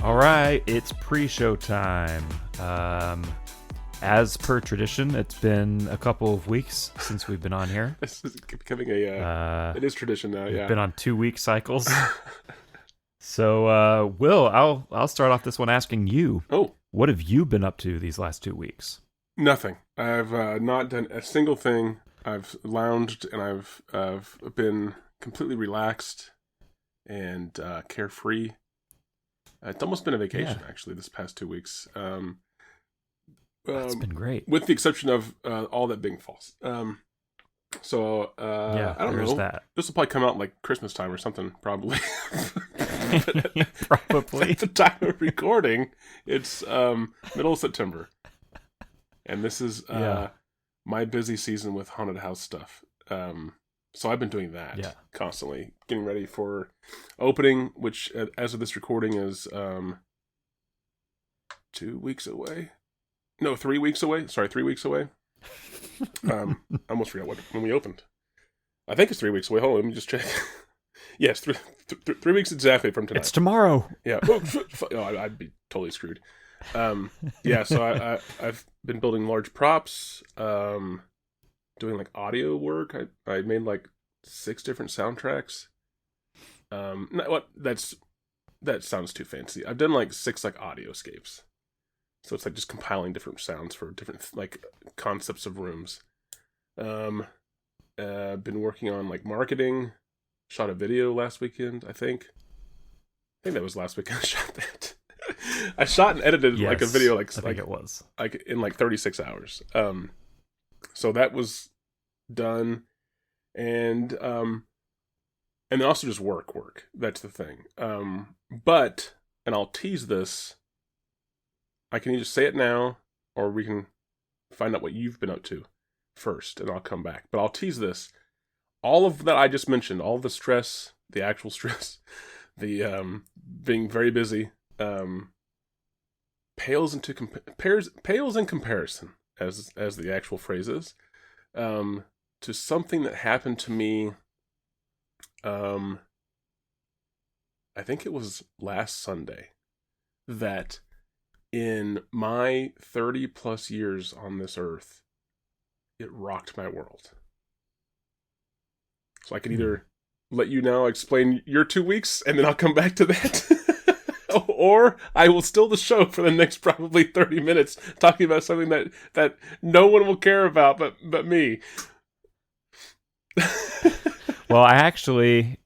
All right, it's pre-show time. As per tradition, it's been a couple of weeks since we've been on here. This is becoming it is tradition now. We've Yeah, been on 2-week cycles. So, Will, I'll start off this one asking you. Oh, what have you been up to these last 2 weeks? nothing. I've not done a single thing. I've lounged and I've been completely relaxed and carefree. It's almost been a vacation, actually, this past 2 weeks. That's been great. With the exception of all that being false. I don't know. That. This will probably come out like Christmas time or something, probably. Probably. At the time of recording, it's middle of September. And this is my busy season with haunted house stuff. So I've been doing that constantly, getting ready for opening, which as of this recording is 2 weeks away. No, 3 weeks away. Sorry, 3 weeks away. I almost forgot when we opened. I think it's 3 weeks away. Hold on, let me just check. Yes, 3 weeks exactly from tonight. It's tomorrow. Yeah. I'd be totally screwed. So I've been building large props, doing like audio work. I made like 6 different soundtracks. That sounds too fancy. I've done like 6 like audioscapes. So it's like just compiling different sounds for different like concepts of rooms. Been working on like marketing. Shot a video last weekend, I think. I think that was last weekend I shot that. I shot and edited like a video I think it was. Like in like 36 hours. So that was done. And then also just work. That's the thing. But I'll tease this. I can either say it now, or we can find out what you've been up to first, and I'll come back. But I'll tease this. All of that I just mentioned, all the stress, the actual stress, the being very busy, pales in comparison, as the actual phrase is, to something that happened to me. I think it was last Sunday that. In my 30 plus years on this earth, it rocked my world. So I can either let you now explain your 2 weeks and then I'll come back to that. Or I will steal the show for the next probably 30 minutes talking about something that no one will care about but me. Well, I actually...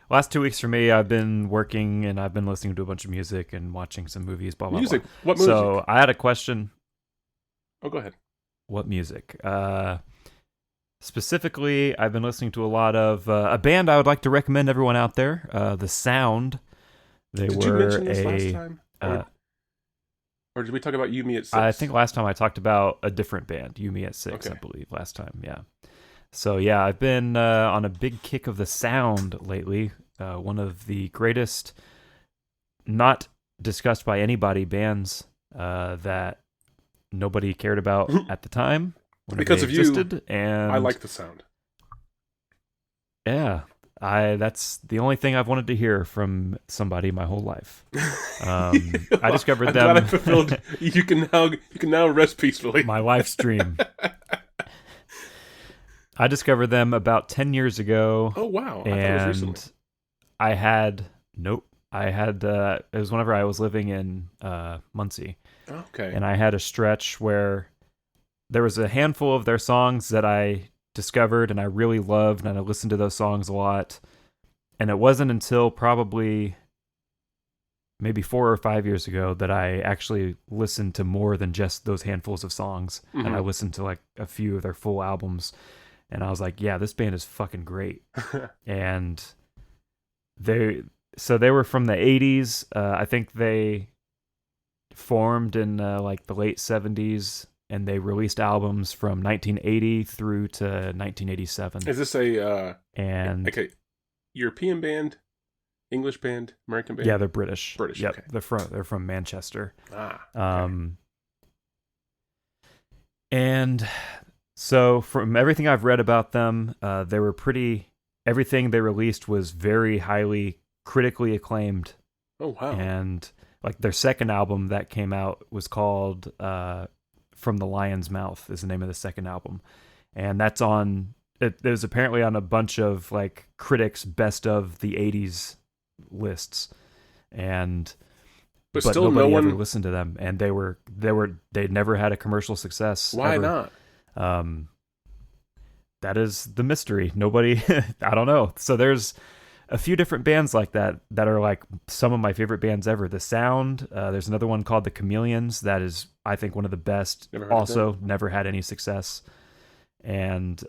last 2 weeks for me, I've been working and I've been listening to a bunch of music and watching some movies, blah, blah, music? Blah. What music? So I had a question. Oh, go ahead. What music? Specifically, I've been listening to a lot of a band I would like to recommend everyone out there, The Sound. Did you mention this last time? Or did we talk about You, Me at 6? I think last time I talked about a different band, You, Me at 6, okay. I believe, last time, yeah. So yeah, I've been on a big kick of The Sound lately. One of the greatest, not discussed by anybody, bands that nobody cared about at the time. Because of existed, you, and I like The Sound. Yeah, that's the only thing I've wanted to hear from somebody my whole life. I discovered them. Glad I fulfilled. You can now rest peacefully. My life's dream. I discovered them about 10 years ago. Oh, wow. I and thought it was recently. It was whenever I was living in Muncie. Okay. And I had a stretch where there was a handful of their songs that I discovered and I really loved, and I listened to those songs a lot. And it wasn't until probably maybe 4 or 5 years ago that I actually listened to more than just those handfuls of songs. Mm-hmm. And I listened to like a few of their full albums. And I was like, yeah, this band is fucking great. And they were from the 80s. I think they formed in like the late 70s, and they released albums from 1980 through to 1987. Is this a European band, English band, American band? Yeah, they're British. British. Yep, okay. They're from Manchester. Okay. And so from everything I've read about them, everything they released was very highly critically acclaimed Oh wow. And like their second album that came out was called From the Lion's Mouth is the name of the second album. And that's on it was apparently on a bunch of like critics best of the 80s lists. And But but still, no nobody ever one. listened to them, and they'd never had a commercial success Why ever. not? Um, that is the mystery. Nobody, I don't know. So there's a few different bands like that that are like some of my favorite bands ever. The Sound. There's another one called the Chameleons that is, I think, one of the best. Never heard of them. Also, never had any success. And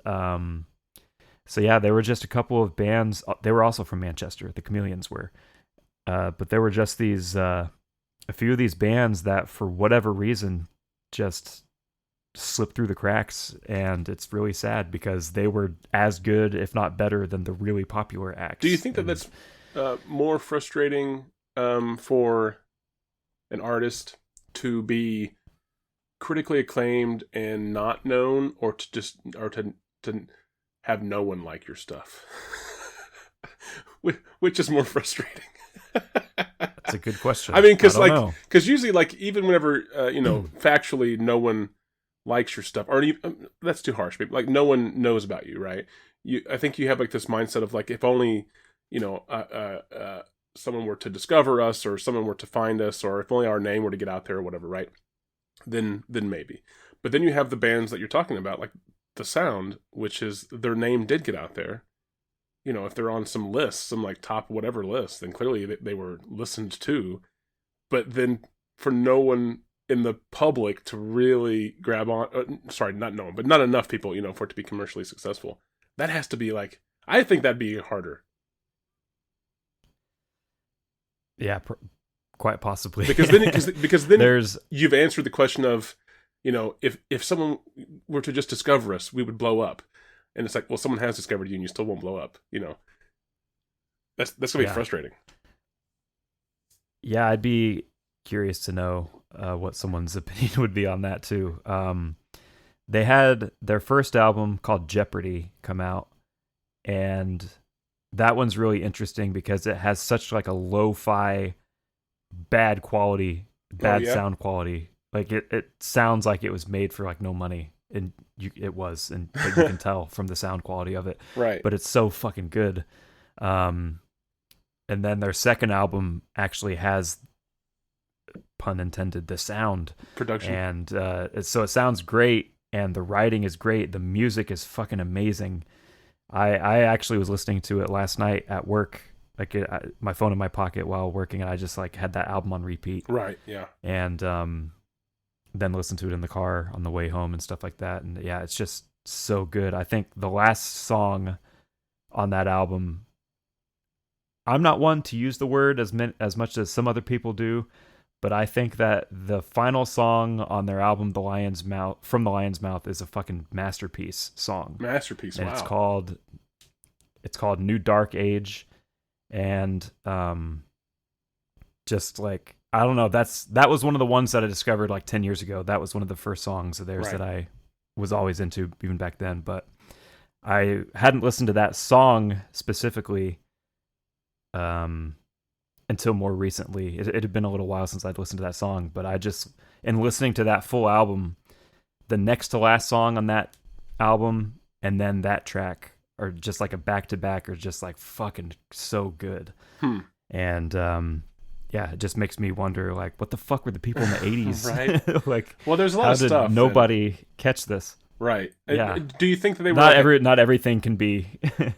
so yeah, there were just a couple of bands. They were also from Manchester. The Chameleons were, but there were just these a few of these bands that, for whatever reason, just slip through the cracks, and it's really sad because they were as good, if not better, than the really popular acts. Do you think that And that's more frustrating for an artist to be critically acclaimed and not known, or to have no one like your stuff? Which is more frustrating? that's a good question. I mean, I don't know. because usually, like, even whenever factually no one likes your stuff, or even, that's too harsh, but like no one knows about you, right? I think you have like this mindset of like, if only you know someone were to discover us, or someone were to find us, or if only our name were to get out there, or whatever, right? Then maybe. But then you have the bands that you're talking about, like the Sound, which is their name did get out there. You know, if they're on some list, some like top whatever list, then clearly they were listened to. But then for no one in the public to really grab on, sorry, not no one, but not enough people, you know, for it to be commercially successful. That has to be like, I think that'd be harder. Yeah, quite possibly. Because then there's you've answered the question of, you know, if someone were to just discover us, we would blow up. And it's like, well, someone has discovered you and you still won't blow up, you know. That's gonna be yeah, frustrating. yeah. I'd be curious to know what someone's opinion would be on that too. They had their first album called Jeopardy come out, and that one's really interesting because it has such like a lo-fi, bad quality, Oh bad yeah, sound quality. Like it sounds like it was made for like no money, and it was, and but you can tell from the sound quality of it. right. But it's so fucking good. Um, and then their second album actually has, pun intended, the sound, Production. and so it sounds great, and the writing is great. The music is fucking amazing. I actually was listening to it last night at work, like my phone in my pocket while working, and I just like had that album on repeat, Right. Yeah. and then listened to it in the car on the way home and stuff like that. And yeah, it's just so good. I think the last song on that album, I'm not one to use the word as much as some other people do, but I think that the final song on their album, The Lion's Mouth, From the Lion's Mouth, is a fucking masterpiece song. Masterpiece. And Wow. it's called New Dark Age. And just like, I don't know, that was one of the ones that I discovered like 10 years ago. That was one of the first songs of theirs Right. that I was always into even back then, but I hadn't listened to that song specifically until more recently. It had been a little while since I'd listened to that song, but I just, in listening to that full album, the next to last song on that album and then that track are just like a back to back, are just like fucking so good. And yeah, it just makes me wonder, like, what the fuck were the people in the 80s? Right. Like, Well, there's a lot how of did stuff. nobody catch this? Right. Yeah. Do you think that they were Not everything can be yeah,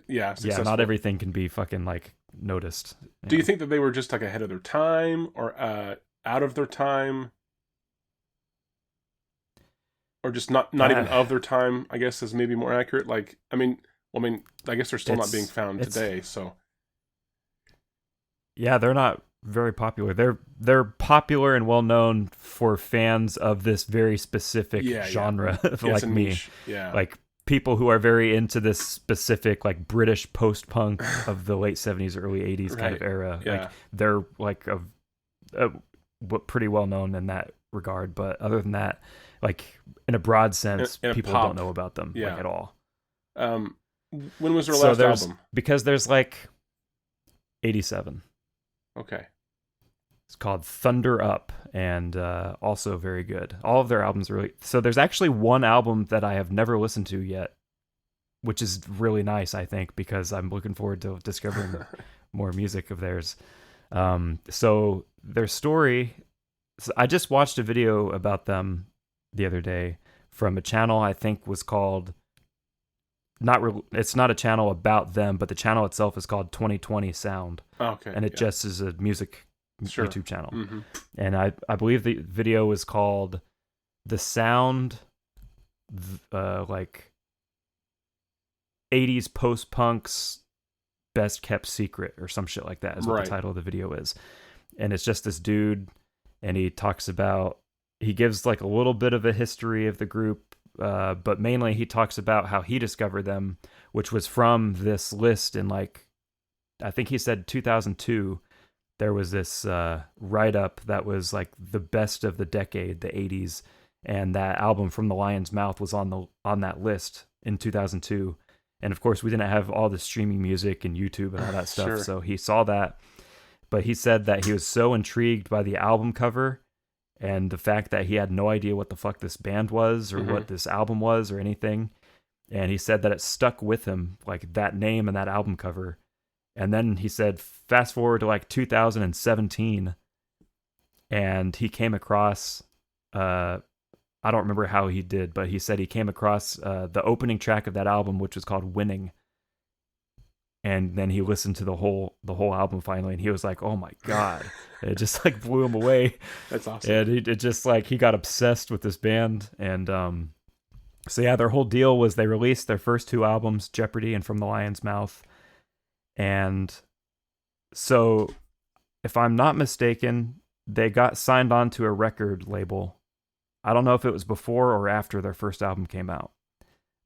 yeah, successful? not everything can be fucking like noticed. Do you think that they were just like ahead of their time, or out of their time, or just not even of their time? I guess is maybe more accurate. Like, I mean, I guess they're still not being found today. So yeah, they're not very popular. They're popular and well known for fans of this very specific genre, yeah, like me. niche. Yeah, Like people who are very into this specific like British post-punk of the late 70s, early 80s kind of era. Yeah. Like they're like pretty well known in that regard, but other than that, like in a broad sense, in a people pop, don't know about them like at all. When was their last album? Because there's like 87. Okay. It's called Thunder Up, and also very good. All of their albums are really. So there's actually one album that I have never listened to yet, which is really nice, I think, because I'm looking forward to discovering more music of theirs. So their story, so I just watched a video about them the other day from a channel I think was called it's not a channel about them, but the channel itself is called 2020 Sound, Okay. and it Yeah. just is a music Sure. YouTube channel. Mm-hmm. And I believe the video was called "The Sound," like 80s post punks best kept secret or some shit like that is what Right. the title of the video is. And it's just this dude, and he gives like a little bit of a history of the group, but mainly he talks about how he discovered them, which was from this list in like, I think he said 2002. There was this write up that was like the best of the decade, the 80s, and that album From the Lion's Mouth was on that list in 2002. And of course, we didn't have all the streaming music and YouTube and all that stuff, Sure. so he saw that. But he said that he was so intrigued by the album cover and the fact that he had no idea what the fuck this band was or what this album was or anything. And he said that it stuck with him, like that name and that album cover. And then he said, fast forward to like 2017, and he came across, I don't remember how he did, but he said he came across the opening track of that album, which was called Winning. And then he listened to the whole album finally, and he was like, "Oh my god!" It just like blew him away. That's awesome. And it just like he got obsessed with this band. And so yeah, their whole deal was they released their first two albums, Jeopardy and From the Lion's Mouth. And so, if I'm not mistaken, they got signed on to a record label. I don't know if it was before or after their first album came out,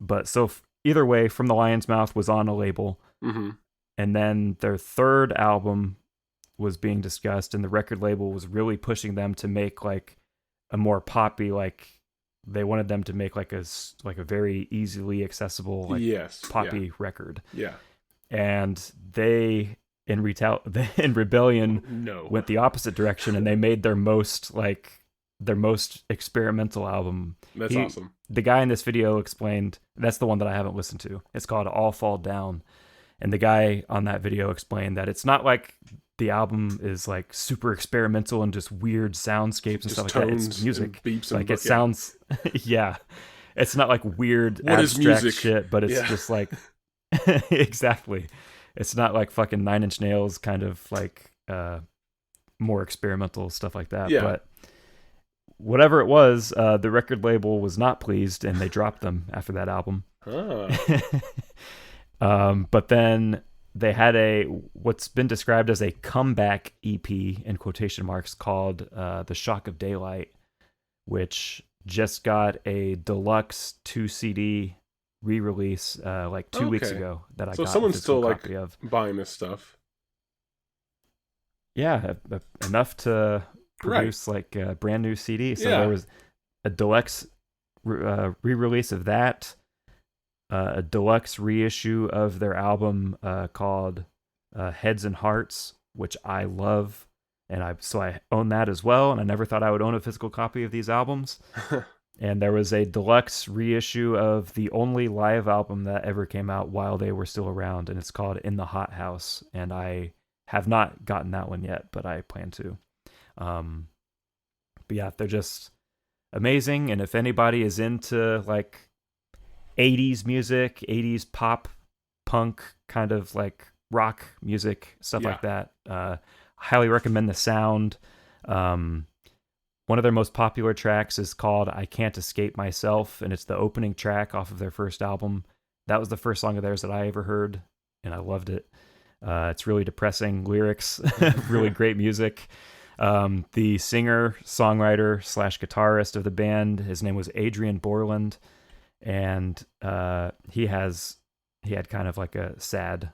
but so either way, From the Lion's Mouth was on a label. Mm-hmm. And then their third album was being discussed, and the record label was really pushing them to make like a more poppy, like they wanted them to make like a very easily accessible, like poppy record. Yeah. And they in rebellion went the opposite direction, and they made their most experimental album. That's awesome. The guy in this video explained, that's the one that I haven't listened to. It's called All Fall Down. And the guy on that video explained that it's not like the album is like super experimental and just weird soundscapes and stuff like that. It's music. Beeps like it sounds, yeah. It's not like weird what abstract shit, but it's just like, exactly. It's not like fucking Nine Inch Nails kind of like more experimental stuff like that. Yeah. But whatever it was, the record label was not pleased, and they dropped them after that album. But then they had what's been described as a comeback EP in quotation marks called The Shock of Daylight, which just got a deluxe 2 CD re-release like 2 weeks ago that I got. So someone's still like buying this stuff. Yeah, enough to produce like a brand new CD. So there was a deluxe re-release of that. A deluxe reissue of their album called Heads and Hearts, which I love, and I own that as well. And I never thought I would own a physical copy of these albums. And there was a deluxe reissue of the only live album that ever came out while they were still around, and it's called In the Hot House. And I have not gotten that one yet, but I plan to. But yeah, they're just amazing. And if anybody is into like 80s music, 80s pop, punk, kind of like rock music, stuff like that, highly recommend The Sound. One of their most popular tracks is called I Can't Escape Myself, and it's the opening track off of their first album. That was the first song of theirs that I ever heard, and I loved it. It's really depressing lyrics, really great music. The singer, songwriter / guitarist of the band, his name was Adrian Borland, and he had kind of like a sad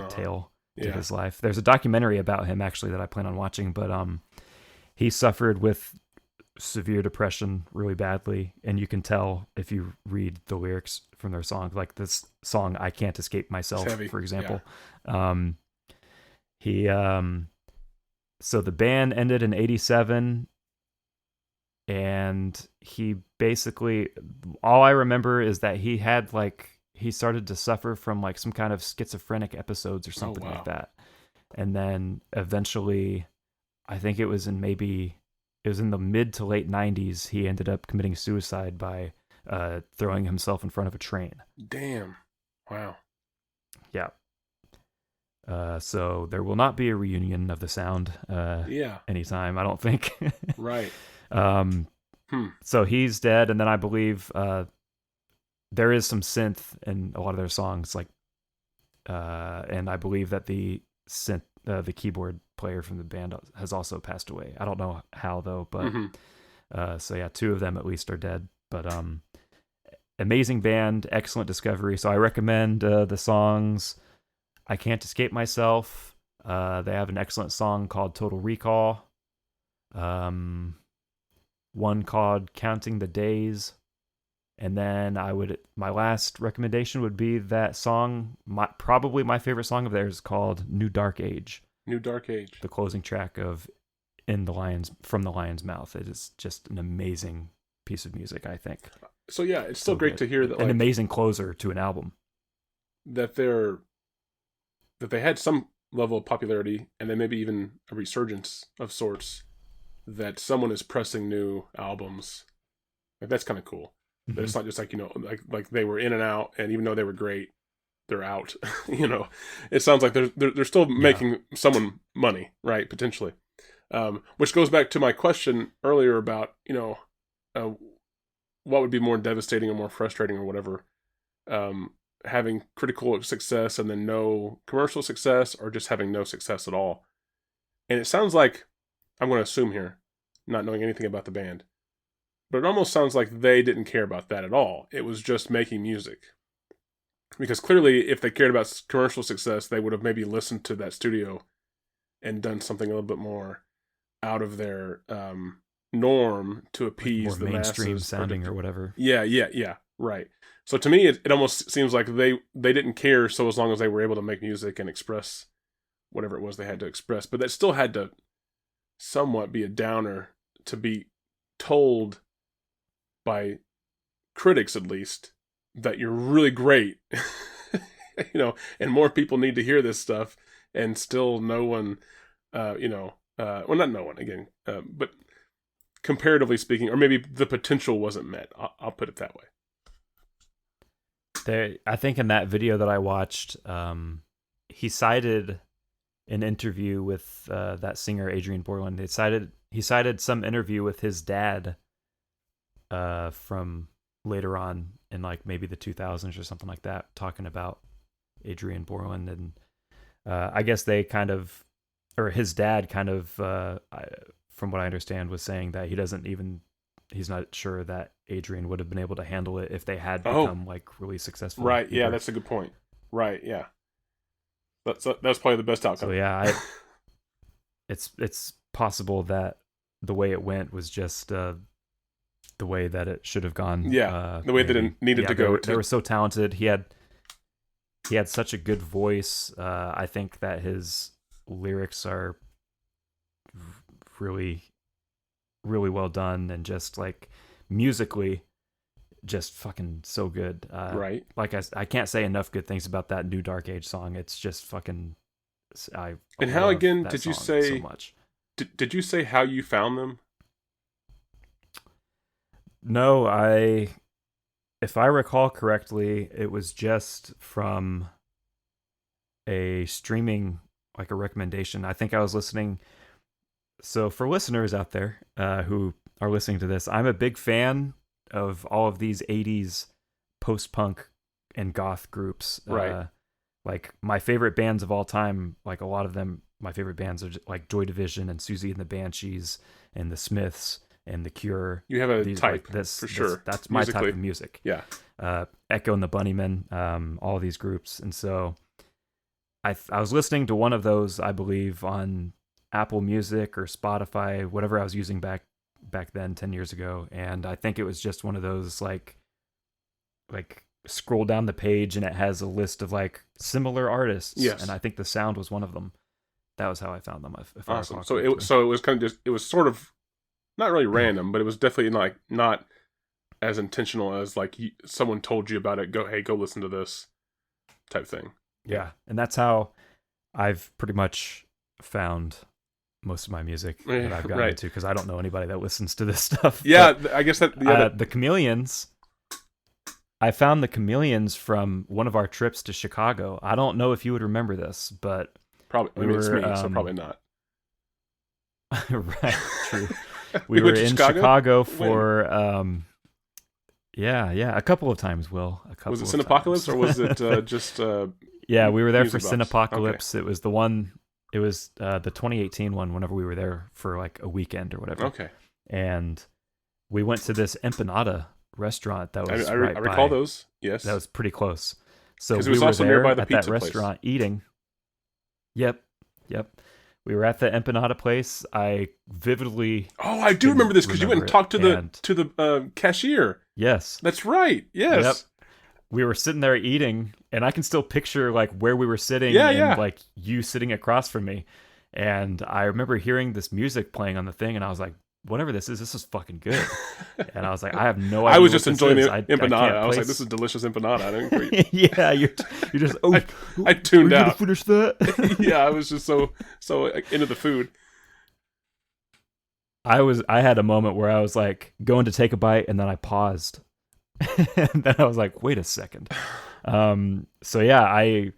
tale to his life. There's a documentary about him actually that I plan on watching, but he suffered with severe depression really badly, and you can tell if you read the lyrics from their song, like this song I Can't Escape Myself, for example. He So the band ended in 87, and he basically, all I remember is that he started to suffer from like some kind of schizophrenic episodes or Oh something like wow. that. And then eventually, I think it was in the mid to late 90s, he ended up committing suicide by throwing himself in front of a train. Damn. Wow. Yeah. So there will not be a reunion of the sound Yeah. anytime, I don't think. Right. um, Hmm. so he's dead, and then I believe there is some synth in a lot of their songs, like, and I believe that the keyboard player from the band has also passed away. I don't know how though, but Mm-hmm. so yeah, two of them at least are dead. But amazing band, excellent discovery. So I recommend the songs "I Can't Escape Myself." They have an excellent song called "Total Recall." Um, one called "Counting the Days." And then my last recommendation would be that song, probably my favorite song of theirs, called "New Dark Age," New Dark Age. the closing track of From the Lion's Mouth. It is just an amazing piece of music, I think. So yeah, it's still So great good. to hear that An like amazing closer to an album. that they're that they had some level of popularity and then maybe even a resurgence of sorts, that someone is pressing new albums. Like that's kind of cool. That Mm-hmm. it's not just like, like they were in and out, and even though they were great, they're out. you know, it sounds like they're still Yeah. making someone money, right? Potentially. Which goes back to my question earlier about, uh, what would be more devastating or more frustrating or whatever, um, having critical success and then no commercial success, or just having no success at all. And it sounds like, I'm going to assume here, not knowing anything about the band, but it almost sounds like they didn't care about that at all. It was just making music. Because clearly, if they cared about commercial success, they would have maybe listened to that studio and done something a little bit more out of their norm to Like more appease the mainstream masses. sounding or whatever. Yeah, right. So to me, it almost seems like they didn't care, so as long as they were able to make music and express whatever it was they had to express. But that still had to somewhat be a downer to be told by critics, at least, that you're really great, and more people need to hear this stuff, and still no one, well, not no one again, but comparatively speaking, or maybe the potential wasn't met. I'll put it that way. I think in that video that I watched, he cited an interview with that singer Adrian Borland. He cited some interview with his dad from later on in like maybe the 2000s or something like that, talking about Adrian Borland. And I guess they kind of, or his dad kind of, from what I understand, was saying that he's not sure that Adrian would have been able to handle it if they had Oh, become like really successful right. Yeah, either. that's a good point. Right. Yeah. That's probably the best So outcome. yeah, it's possible that the way it went was just the way that it should have gone. Yeah, the way that Maybe. it needed Yeah, to they go. were they were so talented. He had such a good voice. I think that his lyrics are really, really well done, and just like musically, just fucking so good. Right. Like I can't say enough good things about that New Dark Age song. It's just fucking. I And how love again that did you song so say? much. Did you say how you found them? No, if I recall correctly, it was just from a streaming, like a recommendation. I think I was listening. So for listeners out there who are listening to this, I'm a big fan of all of these 80s post-punk and goth groups. Right. Like my favorite bands of all time, like a lot of them, my favorite bands are like Joy Division and Susie and the Banshees and the Smiths and the Cure. You have a These type like this, for sure. that's my type Musically, of music. yeah. Echo and the Bunnymen, all these groups. And so I was listening to one of those, I believe, on Apple Music or Spotify, whatever I was using back then 10 years ago, and I think it was just one of those like scroll down the page and it has a list of like similar artists, Yes. and I think the sound was one of them. That was how I found them, if I Awesome. recall So correctly. it was kind of just, it was sort of not really random, but it was definitely like not as intentional as like someone told you about it. Go listen to this type thing. Yeah, and that's how I've pretty much found most of my music that I've gotten Right. into, because I don't know anybody that listens to this stuff. Yeah, But, I guess that yeah. the Chameleons. I found the Chameleons from one of our trips to Chicago. I don't know if you would remember this, but Probably. I we mean, it's were me, so probably not. right, true. We We were went to in Chicago for a couple of times. Will a couple was it of Cinepocalypse times. or was it just Yeah, we were there for Music Box? Cinepocalypse. It was the one. It was the 2018 one. Whenever we were there for like a weekend or whatever. Okay. And we went to this empanada restaurant that was I right recall by. those. Yes. That was pretty close. So 'Cause it we was were also there nearby the at that pizza place. restaurant eating. Yep. We were at the empanada place. I vividly. Oh, I do remember this because you went and talked to the cashier. Yes. That's right. Yes. Yep. We were sitting there eating, and I can still picture like where we were sitting, Yeah, and yeah. like you sitting across from me. And I remember hearing this music playing on the thing, and I was like, whatever this is fucking good. And I was like, I have no idea. I was what just this enjoying is. the empanada. I was like, place- this is delicious empanada. I didn't agree. Yeah, you're just I tuned are you gonna out. finish that? Yeah, I was just so into the food. I had a moment where I was like going to take a bite, and then I paused. And then I was like, wait a second. So yeah, I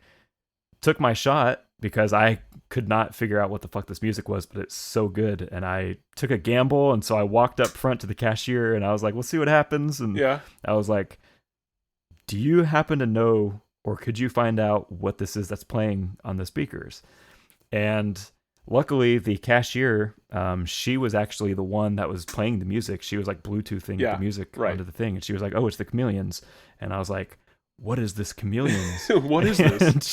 took my shot because I could not figure out what the fuck this music was, but it's so good. And I took a gamble, and so I walked up front to the cashier, and I was like, we'll see what happens. And Yeah. I was like, do you happen to know, or could you find out what this is that's playing on the speakers? And luckily, the cashier, she was actually the one that was playing the music. She was like Bluetoothing the music onto the thing, and she was like, "Oh, it's the Chameleons." And I was like, "What is this Chameleons? What is this?" And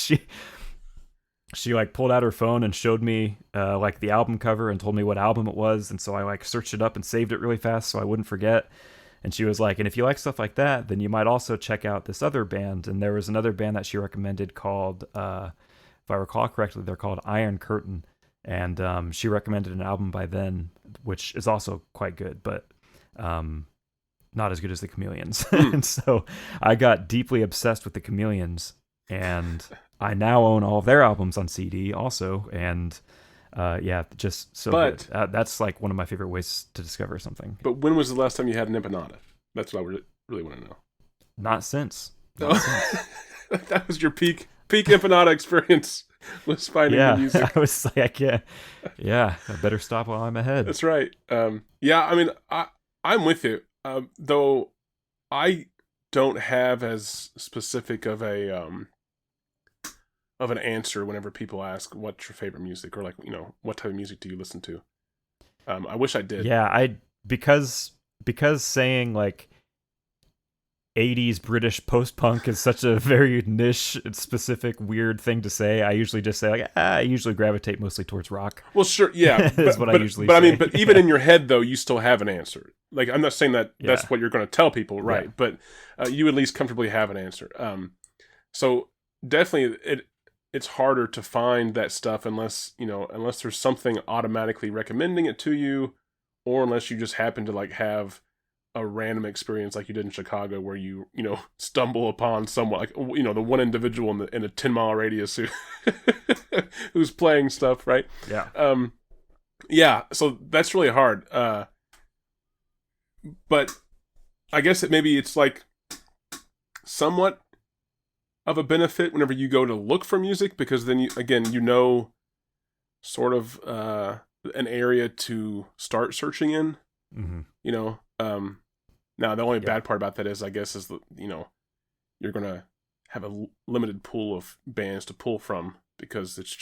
she like pulled out her phone and showed me like the album cover and told me what album it was. And so I like searched it up and saved it really fast so I wouldn't forget. And she was like, "And if you like stuff like that, then you might also check out this other band." And there was another band that she recommended called, if I recall correctly, they're called Iron Curtain. And she recommended an album by them, which is also quite good, but not as good as the Chameleons. And so I got deeply obsessed with the Chameleons, and I now own all of their albums on CD also. And just so good. That's like one of my favorite ways to discover something. But when was the last time you had an empanada? That's what I really want to know. Not since. That was your peak empanada experience. Was finding the music. I was like, I can't. Yeah, I better stop while I'm ahead. That's right. Yeah, I mean, I'm with you. Though I don't have as specific of an answer whenever people ask what's your favorite music, or like, what type of music do you listen to. I wish I did. Yeah, because saying like 80s British post-punk is such a very niche, specific, weird thing to say. I usually just say like, I usually gravitate mostly towards rock. Well, sure, yeah, is what I usually say. But I mean, but even in your head though, you still have an answer. Like, I'm not saying that that's what you're going to tell people, right? Yeah. But you at least comfortably have an answer. So definitely, it's harder to find that stuff unless there's something automatically recommending it to you, or unless you just happen to like have a random experience like you did in Chicago where you stumble upon someone, like, the one individual in a 10-mile radius who's playing stuff, right? Yeah. Yeah, so that's really hard. But I guess maybe it's like somewhat of a benefit whenever you go to look for music, because then you sort of an area to start searching in. Mm-hmm. Now the only bad part about that is, I guess, is you're gonna have a limited pool of bands to pull from, because it's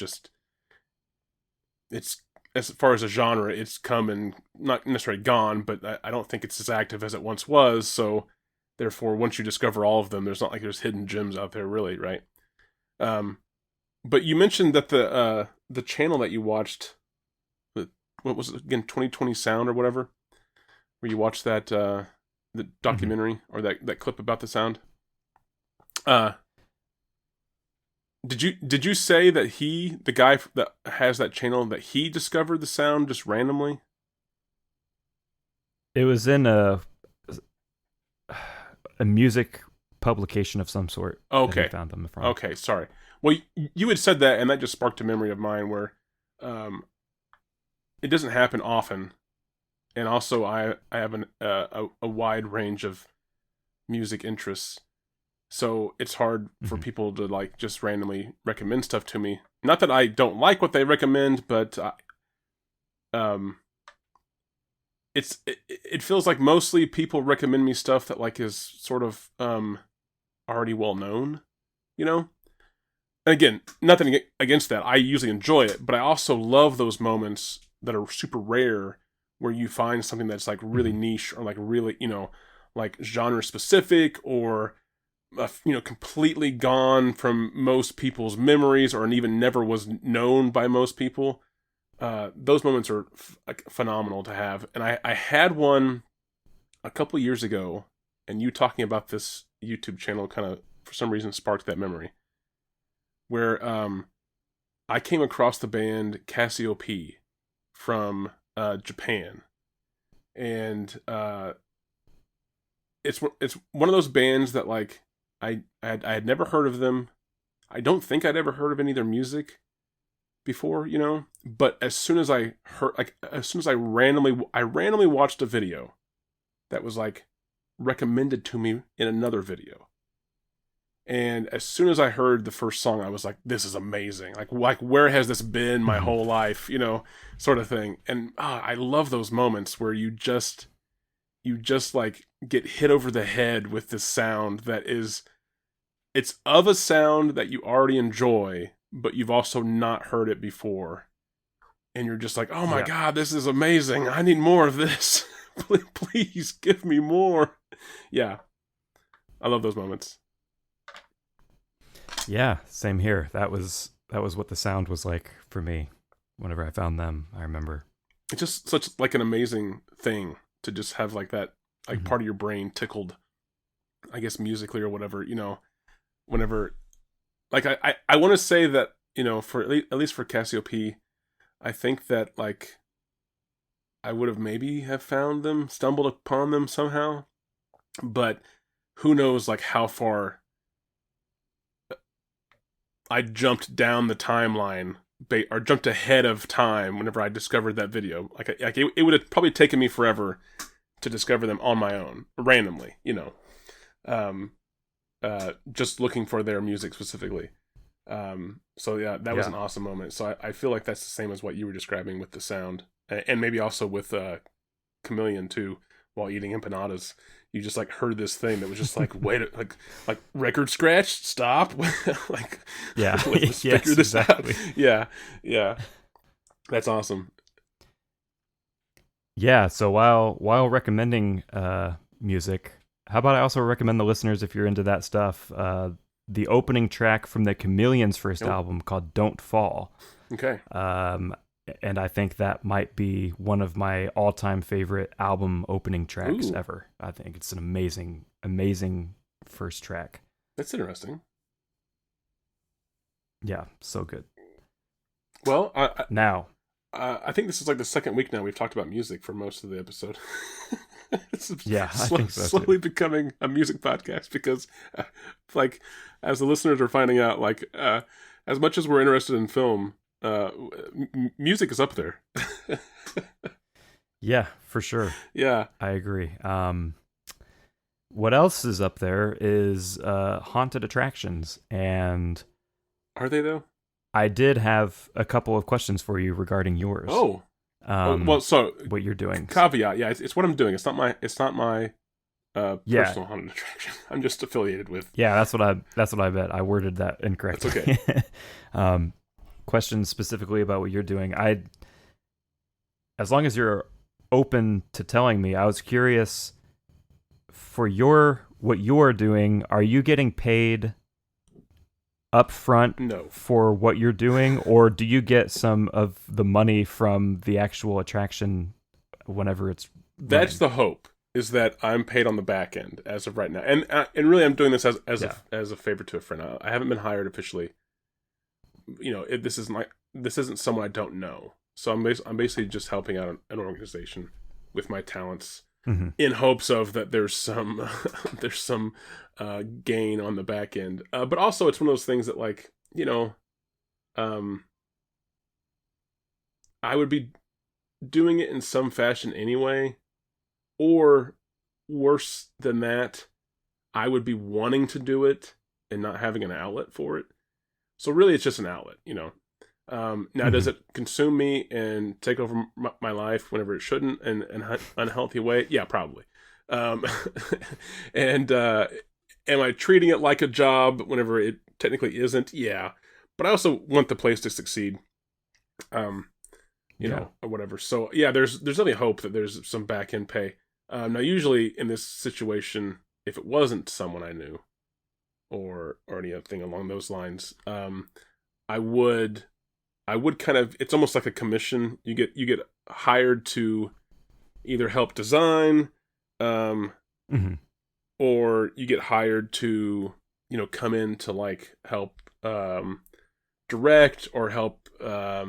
as far as a genre, it's come and not necessarily gone, but I don't think it's as active as it once was. So therefore, once you discover all of them, there's not like there's hidden gems out there, really, right? But you mentioned that the channel that you watched, what was it again, 2020 Sound or whatever, where you watched that the documentary, or that clip about the sound. Did you say that the guy that has that channel, that he discovered the sound just randomly? It was in a music publication of some sort that he Okay. found them from. Okay, sorry. Well, you had said that, and that just sparked a memory of mine where um, it doesn't happen often, and also I have a wide range of music interests, so it's hard for Mm-hmm. people to like just randomly recommend stuff to me. Not that I don't like what they recommend, but um, it feels like mostly people recommend me stuff that like is sort of already well known, you know. And again, nothing against that. I usually enjoy it, but I also love those moments that are super rare where you find something that's like really Mm-hmm. niche or like really, like genre specific or completely gone from most people's memories or even never was known by most people. Those moments are like phenomenal to have. And I had one a couple years ago, and you talking about this YouTube channel kind of for some reason sparked that memory where I came across the band Cassiope from Japan, and it's one of those bands that like I had never heard of them. I don't think I'd ever heard of any of their music before, But as soon as I heard, like, as soon as I randomly watched a video that was like recommended to me in another video. And as soon as I heard the first song, I was like, "This is amazing! Like where has this been my Mm-hmm. whole life?" Sort of thing. And I love those moments where you just like get hit over the head with this sound that is it's of a sound that you already enjoy, but you've also not heard it before, and you're just like, "Oh my Yeah. god, this is amazing! I need more of this. Please give me more." Yeah, I love those moments. Yeah, same here. That was what the sound was like for me whenever I found them. I remember. It's just such like an amazing thing to just have like that like Mm-hmm. part of your brain tickled, I guess musically or whatever, whenever like I want to say that, for at least for Cassiope, I think that like I would have maybe have found them, stumbled upon them somehow, but who knows like how far I jumped down the timeline or jumped ahead of time whenever I discovered that video. Like it would have probably taken me forever to discover them on my own, randomly, um, just looking for their music specifically. So yeah, that was Yeah. an awesome moment. So I feel like that's the same as what you were describing with the sound, and maybe also with Chameleon too. While eating empanadas, you just like heard this thing that was just like, wait, like record scratch, stop, like Yeah. let's figure Yes, this out. exactly. Yeah, yeah, that's awesome. Yeah. So while recommending music, how about I also recommend the listeners, if you're into that stuff, the opening track from the Chameleons' first Nope. album called "Don't Fall." Okay. Um, and I think that might be one of my all-time favorite album opening tracks Ooh, ever. I think it's an amazing, amazing first track. that's interesting. Yeah, so good. Well, Now, I think this is like the second week now we've talked about music for most of the episode. It's yeah, I think so too. slowly becoming a music podcast because, like, as the listeners are finding out, like, as much as we're interested in film, music is up there. Yeah, for sure. Yeah. I agree. What else is up there is haunted attractions, and Are they though? I did have a couple of questions for you regarding yours. Oh. Well, so What you're doing? caveat, yeah, it's what I'm doing. It's not my Yeah, personal haunted attraction. I'm just affiliated with. yeah. That's what I bet. I worded that That's okay. incorrectly. Questions specifically about what you're doing. As long as you're open to telling me, I was curious for what you're doing. Are you getting paid up front No. for what you're doing, or do you get some of the money from the actual attraction whenever it's That's running? the hope, is that I'm paid on the back end as of right now, and really I'm doing this as Yeah. as a favor to a friend. I haven't been hired officially, this isn't someone I don't know. So I'm basically just helping out an organization with my talents in hopes of that there's some there's some gain on the back end. But also it's one of those things that like, I would be doing it in some fashion anyway, or worse than that, I would be wanting to do it and not having an outlet for it. So really it's just an outlet, Now, does it consume me and take over my life whenever it shouldn't in an unhealthy way? Yeah, probably. And am I treating it like a job whenever it technically isn't? Yeah. But I also want the place to succeed, or whatever. So, yeah, there's definitely hope that there's some back-end pay. Now, usually in this situation, if it wasn't someone I knew or anything along those lines, I would kind of, it's almost like a commission. You get hired to either help design, or you get hired to, come in to like help direct or help, or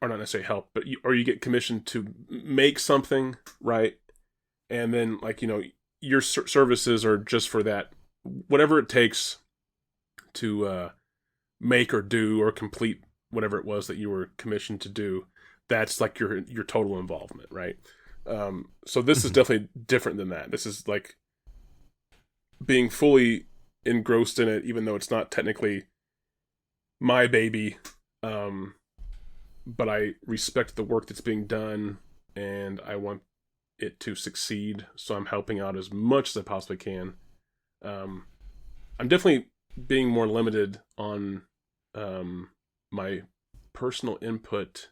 not necessarily help, but you get commissioned to make something, right? And then like, your services are just for that, whatever it takes to make or do or complete whatever it was that you were commissioned to do. That's like your total involvement, right? So this is definitely different than that. This is like being fully engrossed in it, even though it's not technically my baby. But I respect the work that's being done, and I want it to succeed. So I'm helping out as much as I possibly can. I'm definitely being more limited on my personal input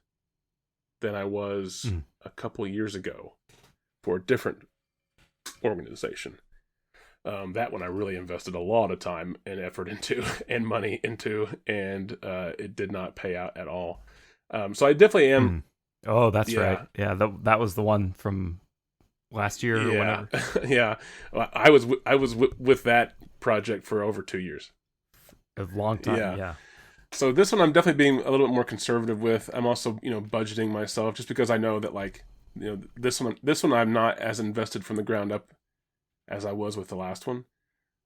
than I was a couple years ago for a different organization. That one I really invested a lot of time and effort into and money into, and it did not pay out at all. So I definitely am. Oh, that's right. Yeah, that was the one from last year or whatever. Yeah. I was with that project for over 2 years. A long time, yeah. So this one I'm definitely being a little bit more conservative with. I'm also, budgeting myself just because I know that like, this one I'm not as invested from the ground up as I was with the last one.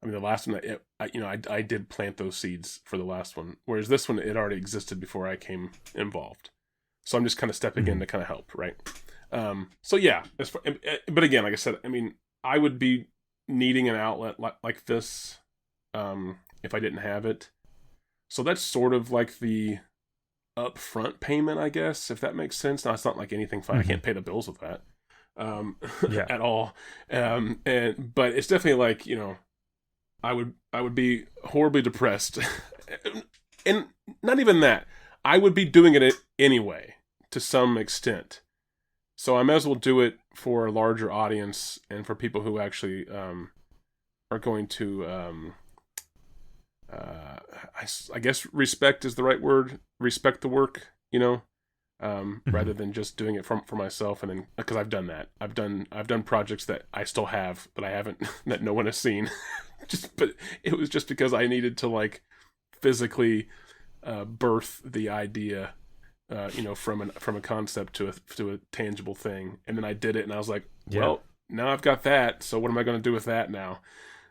I mean, the last one, I did plant those seeds for the last one, whereas this one, it already existed before I came involved. So I'm just kind of stepping in to kind of help, right? So yeah, but again, like I said, I mean, I would be needing an outlet like this if I didn't have it. So that's sort of like the upfront payment, I guess, if that makes sense. Now, it's not like anything fine. I can't pay the bills with that at all. But it's definitely like, I would be horribly depressed. And not even that. I would be doing it anyway, to some extent. So I might as well do it for a larger audience and for people who actually are going to, I guess respect is the right word. Respect the work, rather than just doing it for myself. And then, because I've done that. I've done projects that I still have, but I haven't, that no one has seen. But it was just because I needed to like physically birth the idea, from a concept to a tangible thing, and then I did it, and I was like, well, now I've got that. So what am I going to do with that now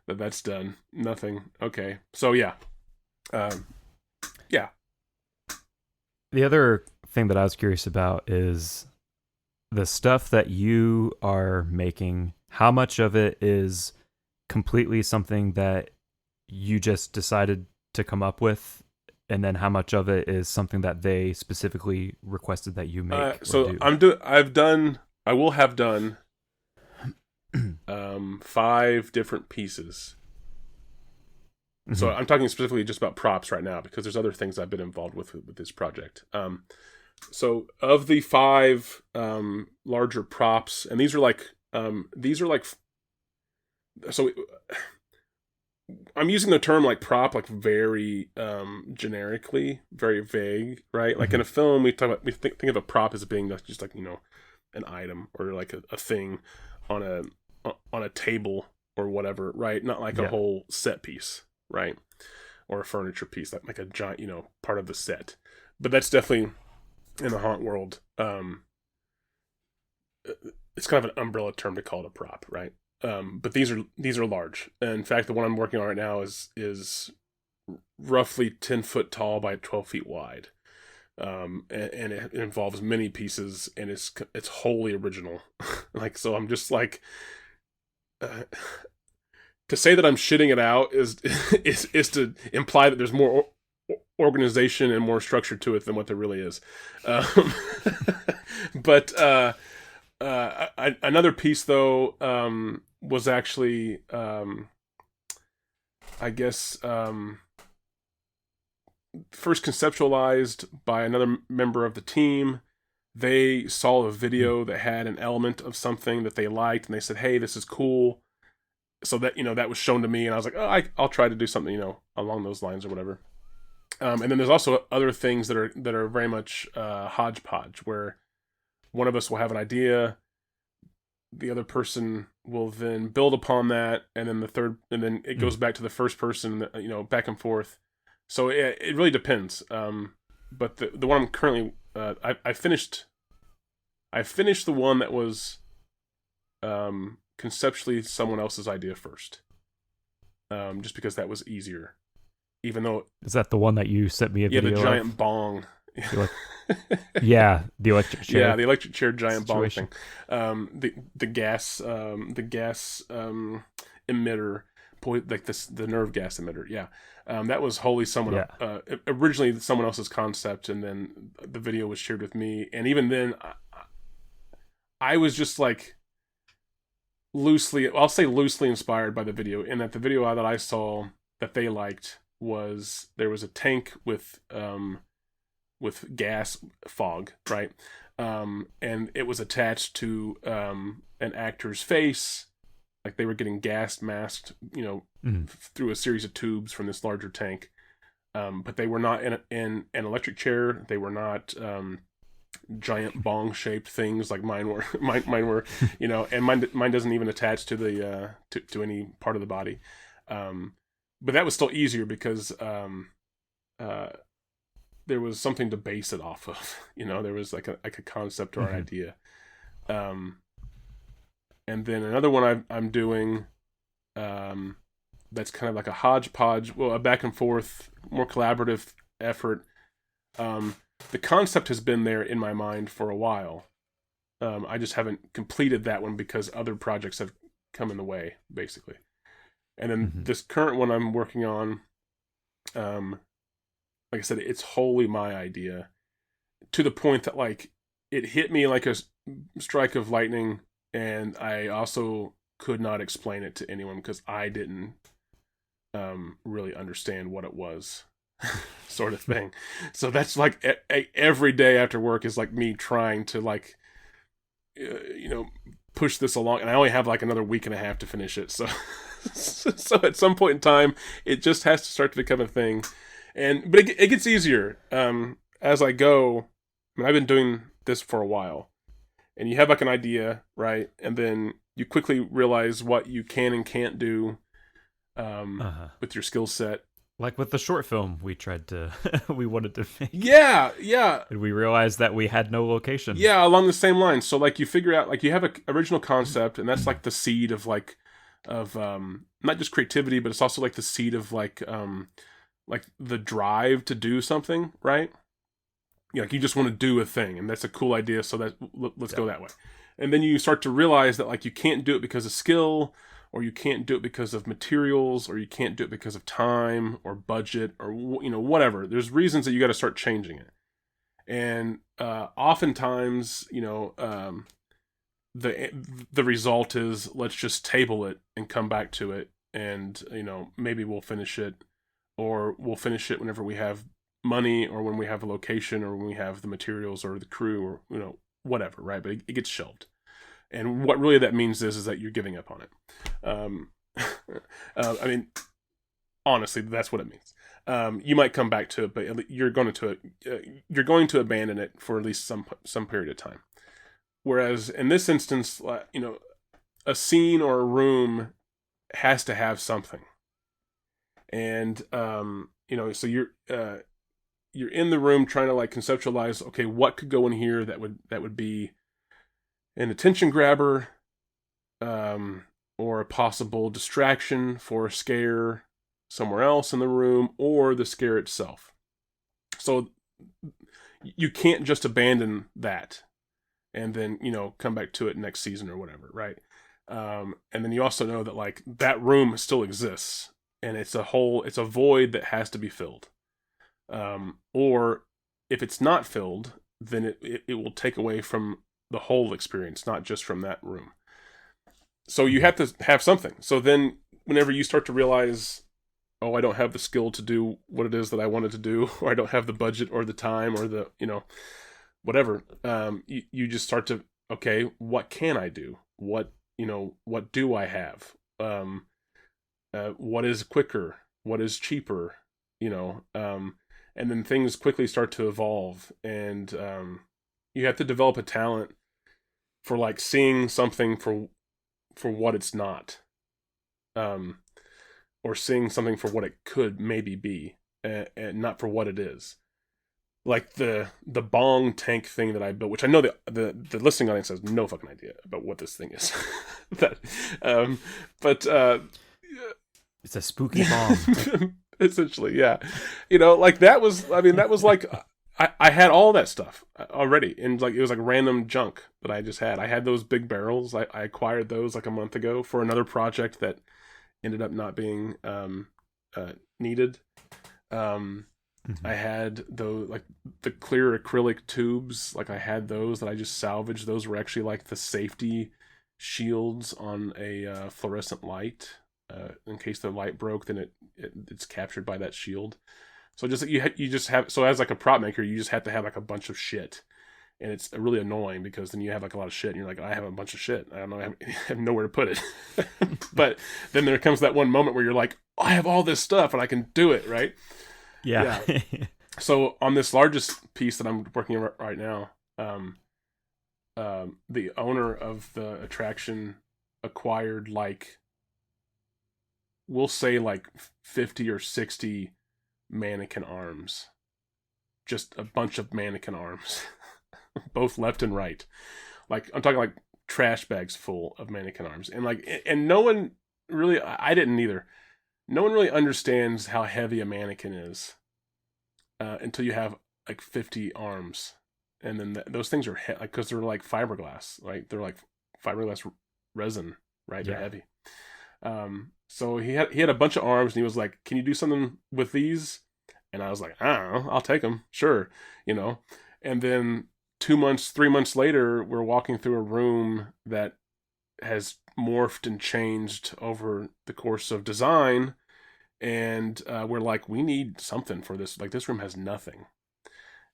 that that's done? Nothing. Okay. So yeah. Yeah. The other thing that I was curious about is the stuff that you are making. How much of it is completely something that you just decided to come up with, and then how much of it is something that they specifically requested that you make? I will have done 5 different pieces. So I'm talking specifically just about props right now, because there's other things I've been involved with this project. So of the 5 larger props, and these are like so I'm using the term like prop like very generically, very vague, right? Like in a film, we think of a prop as being just like, an item or like a thing on a table or whatever, right? Not like a whole set piece, right? or a furniture piece, like a giant, part of the set. But that's definitely in the haunt world. It's kind of an umbrella term to call it a prop, right? But these are large. In fact, the one I'm working on right now is roughly 10 foot tall by 12 feet wide. And it involves many pieces, and it's wholly original. Like, so I'm just like, to say that I'm shitting it out is to imply that there's more organization and more structure to it than what there really is. But another piece though was actually I guess first conceptualized by another member of the team. They saw a video that had an element of something that they liked, and they said, "Hey, this is cool." So that that was shown to me, and I was like, "Oh, I'll try to do something along those lines or whatever." And then there's also other things that are very much hodgepodge, where one of us will have an idea, the other person will then build upon that, and then it goes back to the first person, back and forth. So it really depends. But the one I'm currently I finished the one that was conceptually someone else's idea first, just because that was easier. Even though, is that the one that you sent me a video the giant bong. Yeah, the electric chair. Yeah, the electric chair giant situation. Bong thing. The gas emitter, like the nerve gas emitter. Yeah, that was wholly originally someone else's concept, and then the video was shared with me. And even then, I was just like loosely inspired by the video, in that the video that I saw that they liked was, there was a tank with gas fog, right? And it was attached to an actor's face, like they were getting gas masked, through a series of tubes from this larger tank. But they were not in an electric chair. They were not giant bong shaped things like mine were. mine were, and mine doesn't even attach to the to any part of the body. But that was still easier because there was something to base it off of. There was like a concept or an idea. And then another one I'm doing, that's kind of like a hodgepodge, a back and forth, more collaborative effort. The concept has been there in my mind for a while. I just haven't completed that one because other projects have come in the way, basically. And then this current one I'm working on, like I said, it's wholly my idea, to the point that like it hit me like a strike of lightning, and I also could not explain it to anyone because I didn't really understand what it was, sort of thing. So that's like every day after work is like me trying to like push this along, and I only have like another week and a half to finish it. So so at some point in time, it just has to start to become a thing. But it gets easier as I go. I mean, I've been doing this for a while, and you have like an idea, right? And then you quickly realize what you can and can't do with your skill set. Like with the short film we wanted to make. Yeah. And we realized that we had no location. Yeah, along the same lines. So like you figure out, like you have an original concept, and that's like the seed of not just creativity, but it's also like the seed of like the drive to do something, right? Like you just want to do a thing, and that's a cool idea, so let's go that way. And then you start to realize that like you can't do it because of skill, or you can't do it because of materials, or you can't do it because of time or budget, or whatever. There's reasons that you got to start changing it. And oftentimes, the result is, let's just table it and come back to it, and maybe we'll finish it, or we'll finish it whenever we have money, or when we have a location, or when we have the materials or the crew, or whatever, right? But it gets shelved. And what really that means is that you're giving up on it. I mean, honestly, that's what it means. You might come back to it, but you're going to abandon it for at least some period of time. Whereas in this instance, a scene or a room has to have something. And so you're in the room trying to like conceptualize, okay, what could go in here that would be an attention grabber, or a possible distraction for a scare somewhere else in the room, or the scare itself. So you can't just abandon that and then, come back to it next season or whatever, right? And then you also know that like that room still exists, and it's a void that has to be filled. Or if it's not filled, then it will take away from the whole experience, not just from that room. So you have to have something. So then whenever you start to realize, oh, I don't have the skill to do what it is that I wanted to do, or I don't have the budget or the time or the, whatever, you just start to, okay, what can I do? What do I have? What is quicker? What is cheaper? And then things quickly start to evolve, and you have to develop a talent for like seeing something for what it's not, or seeing something for what it could maybe be, and not for what it is. Like the bong tank thing that I built, which I know the listening audience has no fucking idea about what this thing is. But it's a spooky bomb. Essentially, yeah. Like that was like I had all that stuff already, and like it was like random junk that I just had. I had those big barrels. I acquired those like a month ago for another project that ended up not being needed. I had those like the clear acrylic tubes. Like I had those that I just salvaged. Those were actually like the safety shields on a fluorescent light. In case the light broke, then it's captured by that shield. So just you just have, so as like a prop maker, you just have to have like a bunch of shit, and it's really annoying because then you have like a lot of shit, and you're like, I have a bunch of shit, I don't know, I have nowhere to put it. But then there comes that one moment where you're like, oh, I have all this stuff and I can do it, right? Yeah. So on this largest piece that I'm working on right now, the owner of the attraction acquired like, we'll say like 50 or 60 mannequin arms. Just a bunch of mannequin arms. Both left and right. Like, I'm talking like trash bags full of mannequin arms. And like, and no one really, I didn't either. No one really understands how heavy a mannequin is until you have like 50 arms. And then those things are like, because they're like fiberglass, right? They're like fiberglass resin, right? They're heavy. So he had a bunch of arms, and he was like, can you do something with these? And I was like, I don't know, I'll take them, sure, And then 3 months later, we're walking through a room that has morphed and changed over the course of design, and we're like, we need something for this. Like, this room has nothing.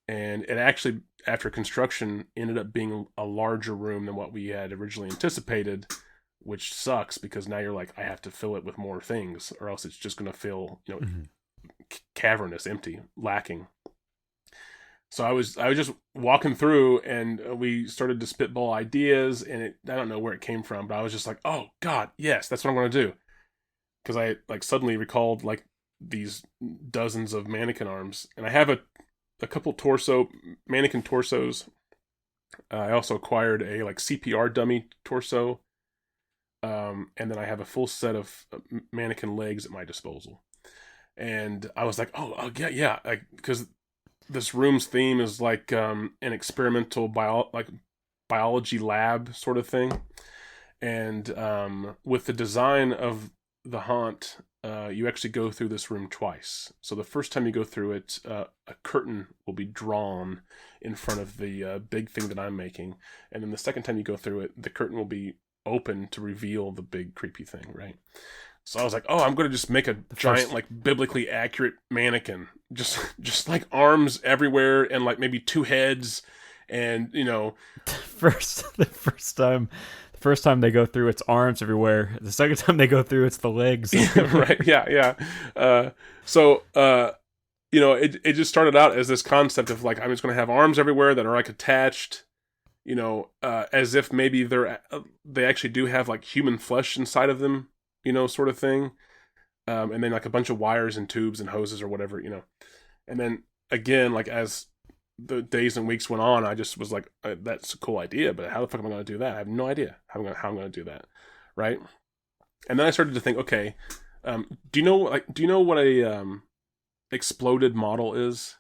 And it actually, after construction, ended up being a larger room than what we had originally anticipated, which sucks because now you're like, I have to fill it with more things, or else it's just going to feel, cavernous, empty, lacking. So I was just walking through, and we started to spitball ideas, and I don't know where it came from, but I was just like, oh God, yes, that's what I'm going to do. Because I like suddenly recalled like these dozens of mannequin arms, and I have a couple mannequin torsos. I also acquired a like CPR dummy torso. And then I have a full set of mannequin legs at my disposal. And I was like, oh yeah, because this room's theme is like an experimental biology lab sort of thing. And with the design of the haunt, you actually go through this room twice. So the first time you go through it, a curtain will be drawn in front of the big thing that I'm making. And then the second time you go through it, the curtain will be open to reveal the big creepy thing, right? So I was like, oh, I'm going to just make a giant, like, biblically accurate mannequin. Just like arms everywhere and, like, maybe two heads and, The first time they go through, it's arms everywhere. The second time they go through, it's the legs. Right, yeah. It just started out as this concept of, like, I'm just going to have arms everywhere that are, like, attached, as if maybe they actually do have, like, human flesh inside of them, sort of thing. and then like a bunch of wires and tubes and hoses or whatever, and then again, like as the days and weeks went on, I just was like, that's a cool idea, but how the fuck am I going to do that? I have no idea how I'm going to do that, right? And then I started to think, okay, do you know what a exploded model is?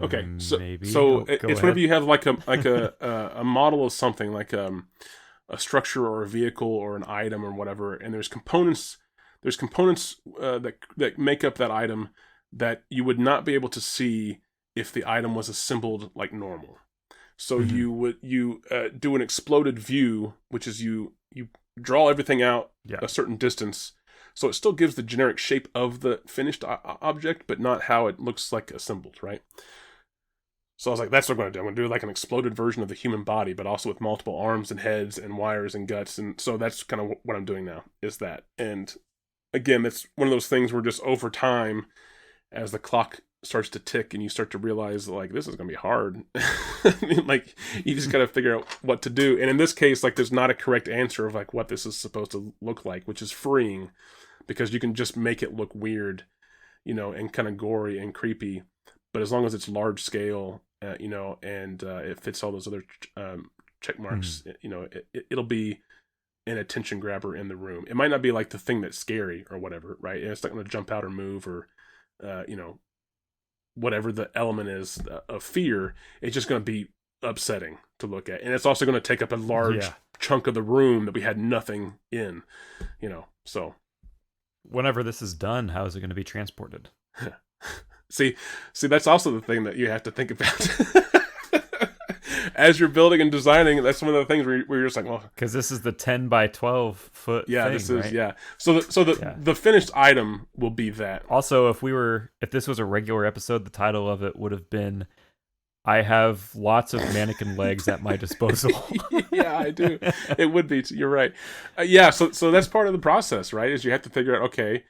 Okay, Maybe. so Go it's ahead. whenever you have like a model of something, like a structure or a vehicle or an item or whatever, and there's components that make up that item that you would not be able to see if the item was assembled like normal. So you do an exploded view, which is you draw everything out a certain distance, so it still gives the generic shape of the finished object, but not how it looks like assembled, right? So I was like, that's what I'm going to do. I'm going to do like an exploded version of the human body, but also with multiple arms and heads and wires and guts. And so that's kind of what I'm doing now, is that. And again, it's one of those things where just over time, as the clock starts to tick and you start to realize, like, this is going to be hard. Like, you just got to figure out what to do. And in this case, like, there's not a correct answer of like what this is supposed to look like, which is freeing, because you can just make it look weird, and kind of gory and creepy. But as long as it's large scale, and it fits all those other check marks, it'll be an attention grabber in the room. It might not be like the thing that's scary or whatever, right? And it's not going to jump out or move or, whatever the element is of fear. It's just going to be upsetting to look at. And it's also going to take up a large chunk of the room that we had nothing in, so. Whenever this is done, how is it going to be transported? See, that's also the thing that you have to think about. As you're building and designing, that's one of the things where you're just like, well, because this is the 10 by 12 foot. Yeah, thing, right? Yeah. So the finished item will be that. Also, if this was a regular episode, the title of it would have been, "I have lots of mannequin legs at my disposal." Yeah, I do. It would be. You're right. Yeah. So that's part of the process, right? Is you have to figure out, okay,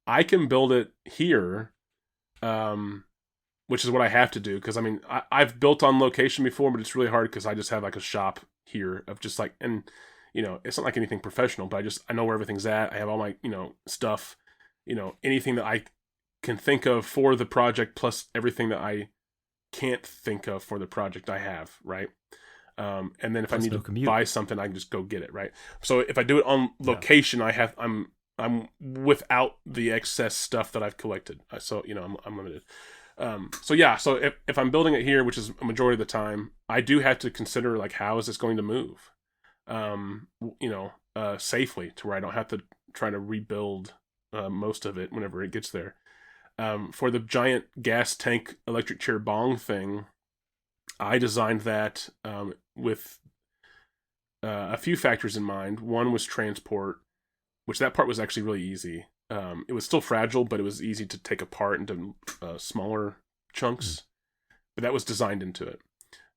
I can build it here. Which is what I have to do, because I mean, I've built on location before, but it's really hard because I just have like a shop here of just like, and it's not like anything professional, but I know where everything's at. I have all my stuff, anything that I can think of for the project, plus everything that I can't think of for the project I have, right? And then if I need to buy something, I can just go get it, right? So if I do it on location, I'm without the excess stuff that I've collected. So I'm limited. So if I'm building it here, which is a majority of the time, I do have to consider like, how is this going to move, safely, to where I don't have to try to rebuild most of it whenever it gets there. For the giant gas tank electric chair bong thing, I designed that with a few factors in mind. One was transport, which that part was actually really easy. It was still fragile, but it was easy to take apart into smaller chunks. But that was designed into it.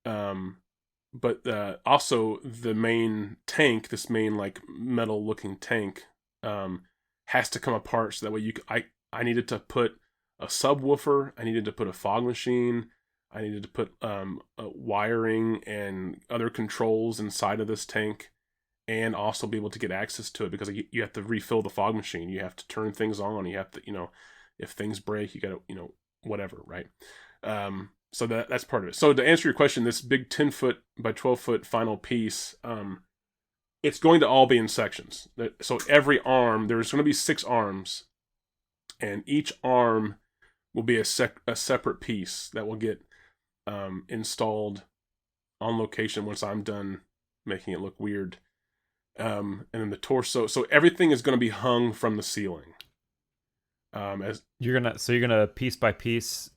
But also the main tank, this main like metal-looking tank, has to come apart, so that way I needed to put a subwoofer, I needed to put a fog machine, I needed to put wiring and other controls inside of this tank, and also be able to get access to it, because you have to refill the fog machine. You have to turn things on. You have to, if things break, you got to, whatever, right? So that's part of it. So to answer your question, this big 10-foot by 12-foot final piece, it's going to all be in sections. So every arm, there's going to be 6 arms, and each arm will be a separate piece that will get installed on location once I'm done making it look weird. And then the torso. So everything is going to be hung from the ceiling. As you're gonna piece by piece,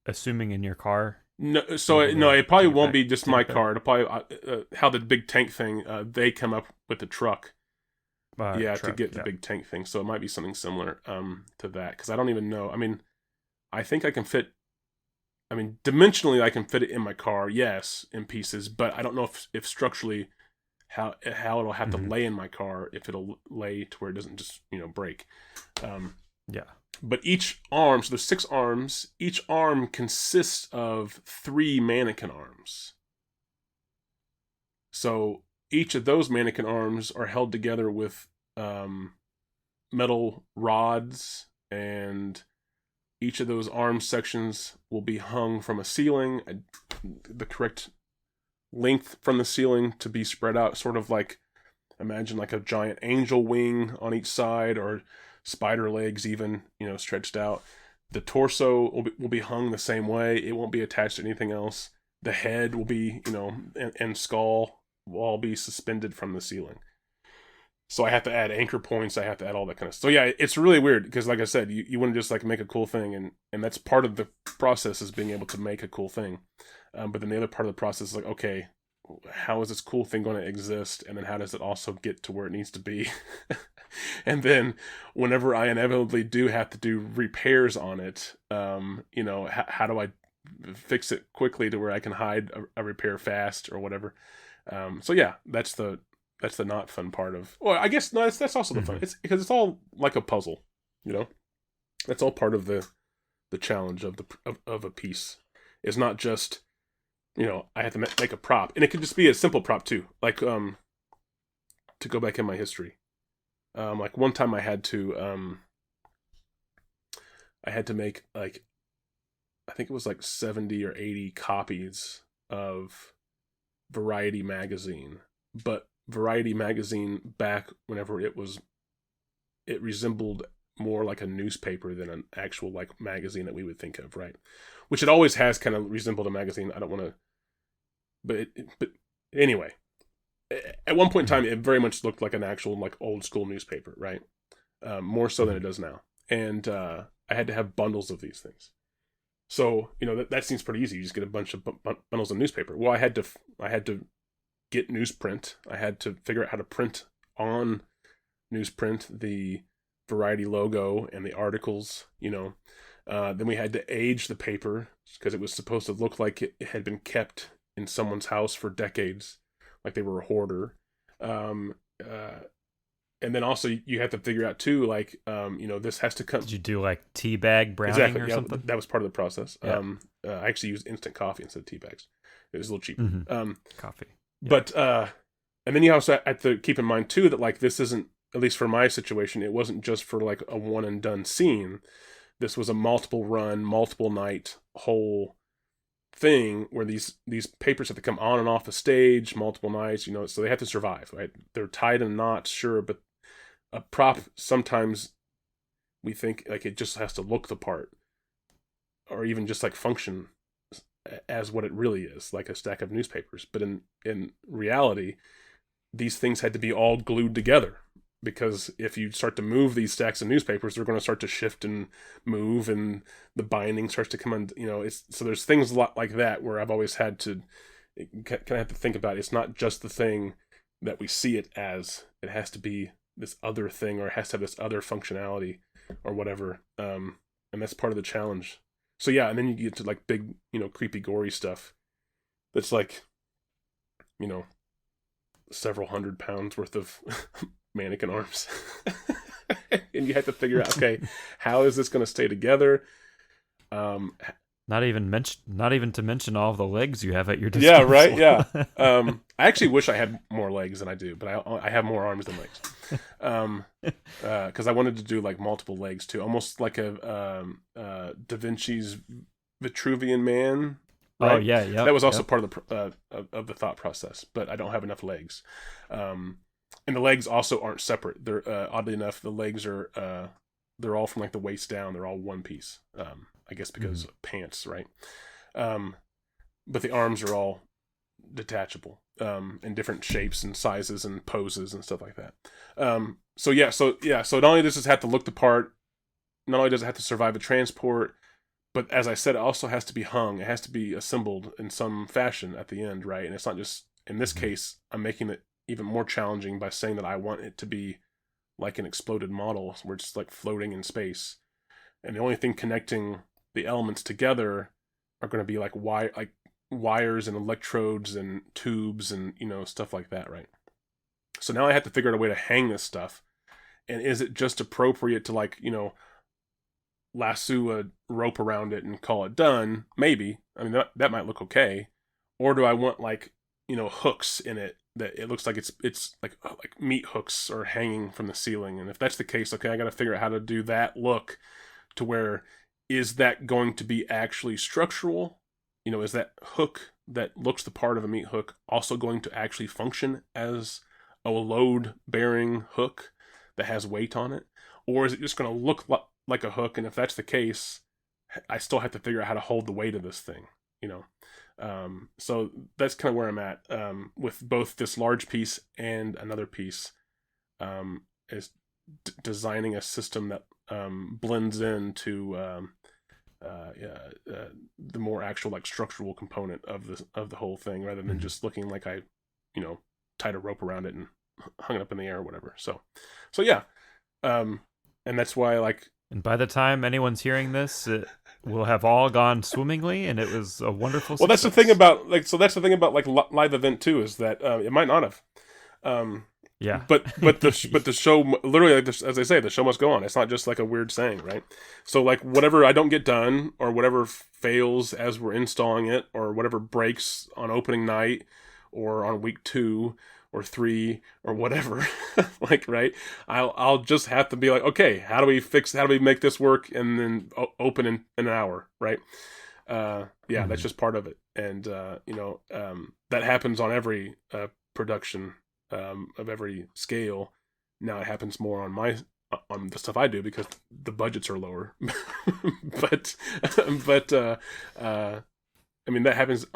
assuming in your car. No, so it probably won't be just my car. It'll probably how the big tank thing. They come up with the truck. To get the big tank thing. So it might be something similar to that, because I don't even know. I mean, I think I can fit. I mean, dimensionally, I can fit it in my car. Yes, in pieces, but I don't know if structurally how it'll have to lay in my car, if it'll lay to where it doesn't just break. But each arm, so there's 6 arms. Each arm consists of 3 mannequin arms. So each of those mannequin arms are held together with metal rods, and each of those arm sections will be hung from a ceiling, the correct length from the ceiling to be spread out, sort of like, imagine like a giant angel wing on each side, or spider legs even, stretched out. The torso will be hung the same way. It won't be attached to anything else. The head will be, and skull will all be suspended from the ceiling. So I have to add anchor points. I have to add all that kind of stuff. So yeah, it's really weird because, like I said, you want to just like make a cool thing, and that's part of the process, is being able to make a cool thing. But then the other part of the process is like, okay, how is this cool thing going to exist? And then how does it also get to where it needs to be? And then whenever I inevitably do have to do repairs on it, how do I fix it quickly to where I can hide a repair fast or whatever? So yeah, that's the not fun part of. Well, I guess no, that's also the fun. It's because it's all like a puzzle, That's all part of the challenge of of a piece. It's not just, I have to make a prop, and it could just be a simple prop too. Like to go back in my history, like one time I had to make like, I think it was like 70 or 80 copies of Variety magazine, but Variety magazine back whenever it resembled more like a newspaper than an actual like magazine that we would think of, right? Which it always has kind of resembled a magazine. I don't want to, but anyway, at one point in time, it very much looked like an actual like old school newspaper, right? More so than it does now. And I had to have bundles of these things. So that seems pretty easy. You just get a bunch of bundles of newspaper. Well, I had to get newsprint. I had to figure out how to print on newsprint the Variety logo and the articles, then we had to age the paper because it was supposed to look like it had been kept in someone's house for decades, like they were a hoarder. And then also you have to figure out too, like, this has to come. Did you do like tea bag browning exactly, or yeah, something? That was part of the process. Yeah. I actually used instant coffee instead of tea bags. It was a little cheaper. Coffee. Yeah. But and then you also have to keep in mind too that like this isn't, at least for my situation, it wasn't just for like a one and done scene. This was a multiple run, multiple night whole thing where these papers have to come on and off the stage multiple nights, so they have to survive, right? They're tied in knots, sure, but a prop, sometimes we think like it just has to look the part, or even just like function as what it really is, like a stack of newspapers. But in reality, these things had to be all glued together, because if you start to move these stacks of newspapers, they're going to start to shift and move, and the binding starts to come on. So there's things a lot like that where I've always had to kind of have to think about. It's not just the thing that we see it as. It has to be this other thing, or it has to have this other functionality, or whatever. And that's part of the challenge. So yeah, and then you get to like big, creepy, gory stuff. That's like, several 100 pounds worth of mannequin arms. And you have to figure out, okay, how is this going to stay together? Not even to mention all of the legs you have at your disposal. Yeah, right. Yeah. I actually wish I had more legs than I do, but I have more arms than legs. Because I wanted to do like multiple legs too, almost like a Da Vinci's Vitruvian Man. Right? Oh yeah, yeah. That was also part of the thought process, but I don't have enough legs. And the legs also aren't separate. They're oddly enough, the legs are they're all from like the waist down. They're all one piece. I guess because of pants, right? But the arms are all detachable in different shapes and sizes and poses and stuff like that. So not only does this have to look the part, not only does it have to survive a transport, but as I said, it also has to be hung. It has to be assembled in some fashion at the end, right? And it's not just, in this case, I'm making it even more challenging by saying that I want it to be like an exploded model where it's like floating in space. And the only thing connecting the elements together are going to be like wires and electrodes and tubes and, stuff like that, right? So now I have to figure out a way to hang this stuff. And is it just appropriate to like, lasso a rope around it and call it done? Maybe. I mean, that might look okay. Or do I want like, hooks in it that it looks like it's like meat hooks are hanging from the ceiling. And if that's the case, okay, I got to figure out how to do that look to where, is that going to be actually structural? Is that hook that looks the part of a meat hook also going to actually function as a load bearing hook that has weight on it? Or is it just going to look like a hook? And if that's the case, I still have to figure out how to hold the weight of this thing, so that's kind of where I'm at, with both this large piece and another piece, is designing a system that blends into the more actual like structural component of the whole thing, rather than just looking like I, tied a rope around it and hung it up in the air or whatever. So yeah, and that's why And by the time anyone's hearing this, it will have all gone swimmingly, and it was a wonderful well, success. that's the thing about like live event too, is that it might not have. Yeah. But the show, literally, like as I say, the show must go on. It's not just like a weird saying, right? So like whatever I don't get done, or whatever fails as we're installing it, or whatever breaks on opening night, or on week 2 or 3 or whatever, like, right? I'll just have to be like, okay, how do we make this work, and then open in an hour, right? That's just part of it. And that happens on every production of every scale. Now it happens more on the stuff I do because the budgets are lower. but I mean, that happens,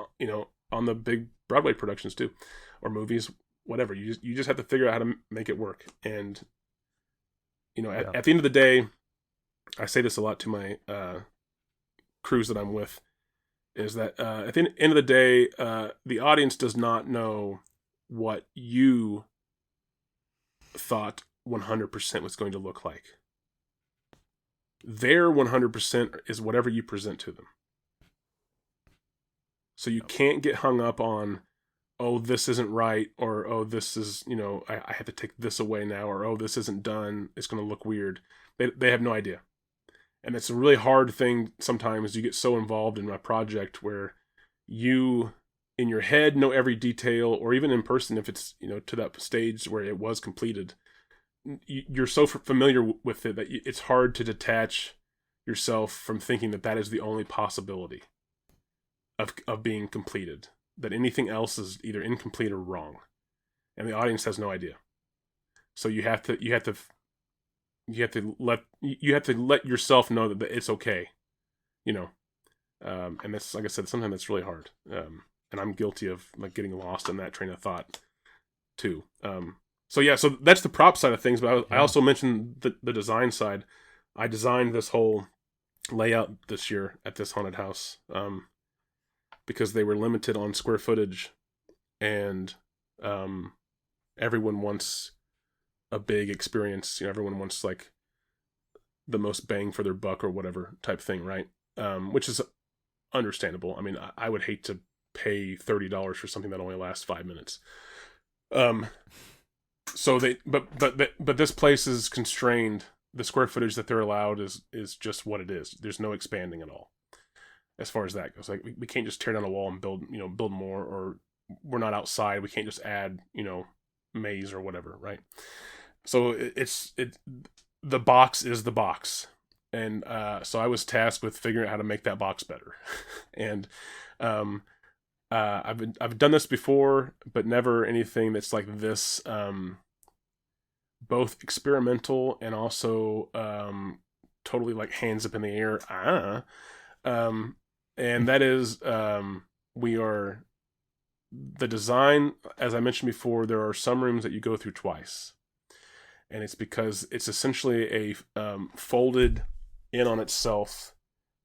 on the big Broadway productions too, or movies, whatever. You just have to figure out how to make it work. And at the end of the day, I say this a lot to my crews that I'm with, is that at the end of the day, the audience does not know what you thought 100% was going to look like. Their 100% is whatever you present to them. So you can't get hung up on, oh, this isn't right, or, oh, this is, I have to take this away now, or, oh, this isn't done, it's going to look weird. They have no idea. And it's a really hard thing sometimes. You get so involved in a project where you, in your head, know every detail, or even in person, if it's, to that stage where it was completed, you're so familiar with it that it's hard to detach yourself from thinking that is the only possibility of being completed, that anything else is either incomplete or wrong, and the audience has no idea. So you have to let yourself know that it's okay, and that's, like I said, sometimes that's really hard, and I'm guilty of like getting lost in that train of thought too. So that's the prop side of things, but I also mentioned the design side. I designed this whole layout this year at this haunted house, because they were limited on square footage, and everyone wants a big experience. Everyone wants like the most bang for their buck or whatever type thing, right? Which is understandable. I mean, I would hate to pay $30 for something that only lasts 5 minutes. So but this place is constrained. The square footage that they're allowed is just what it is. There's no expanding at all, as far as that goes. Like we can't just tear down a wall and build more, or we're not outside. We can't just add, maze or whatever, right? So the box is the box. And so I was tasked with figuring out how to make that box better. And I've done this before, but never anything that's like this, both experimental and also totally like hands up in the air. And that is, the design, as I mentioned before, there are some rooms that you go through twice. And it's because it's essentially a folded in on itself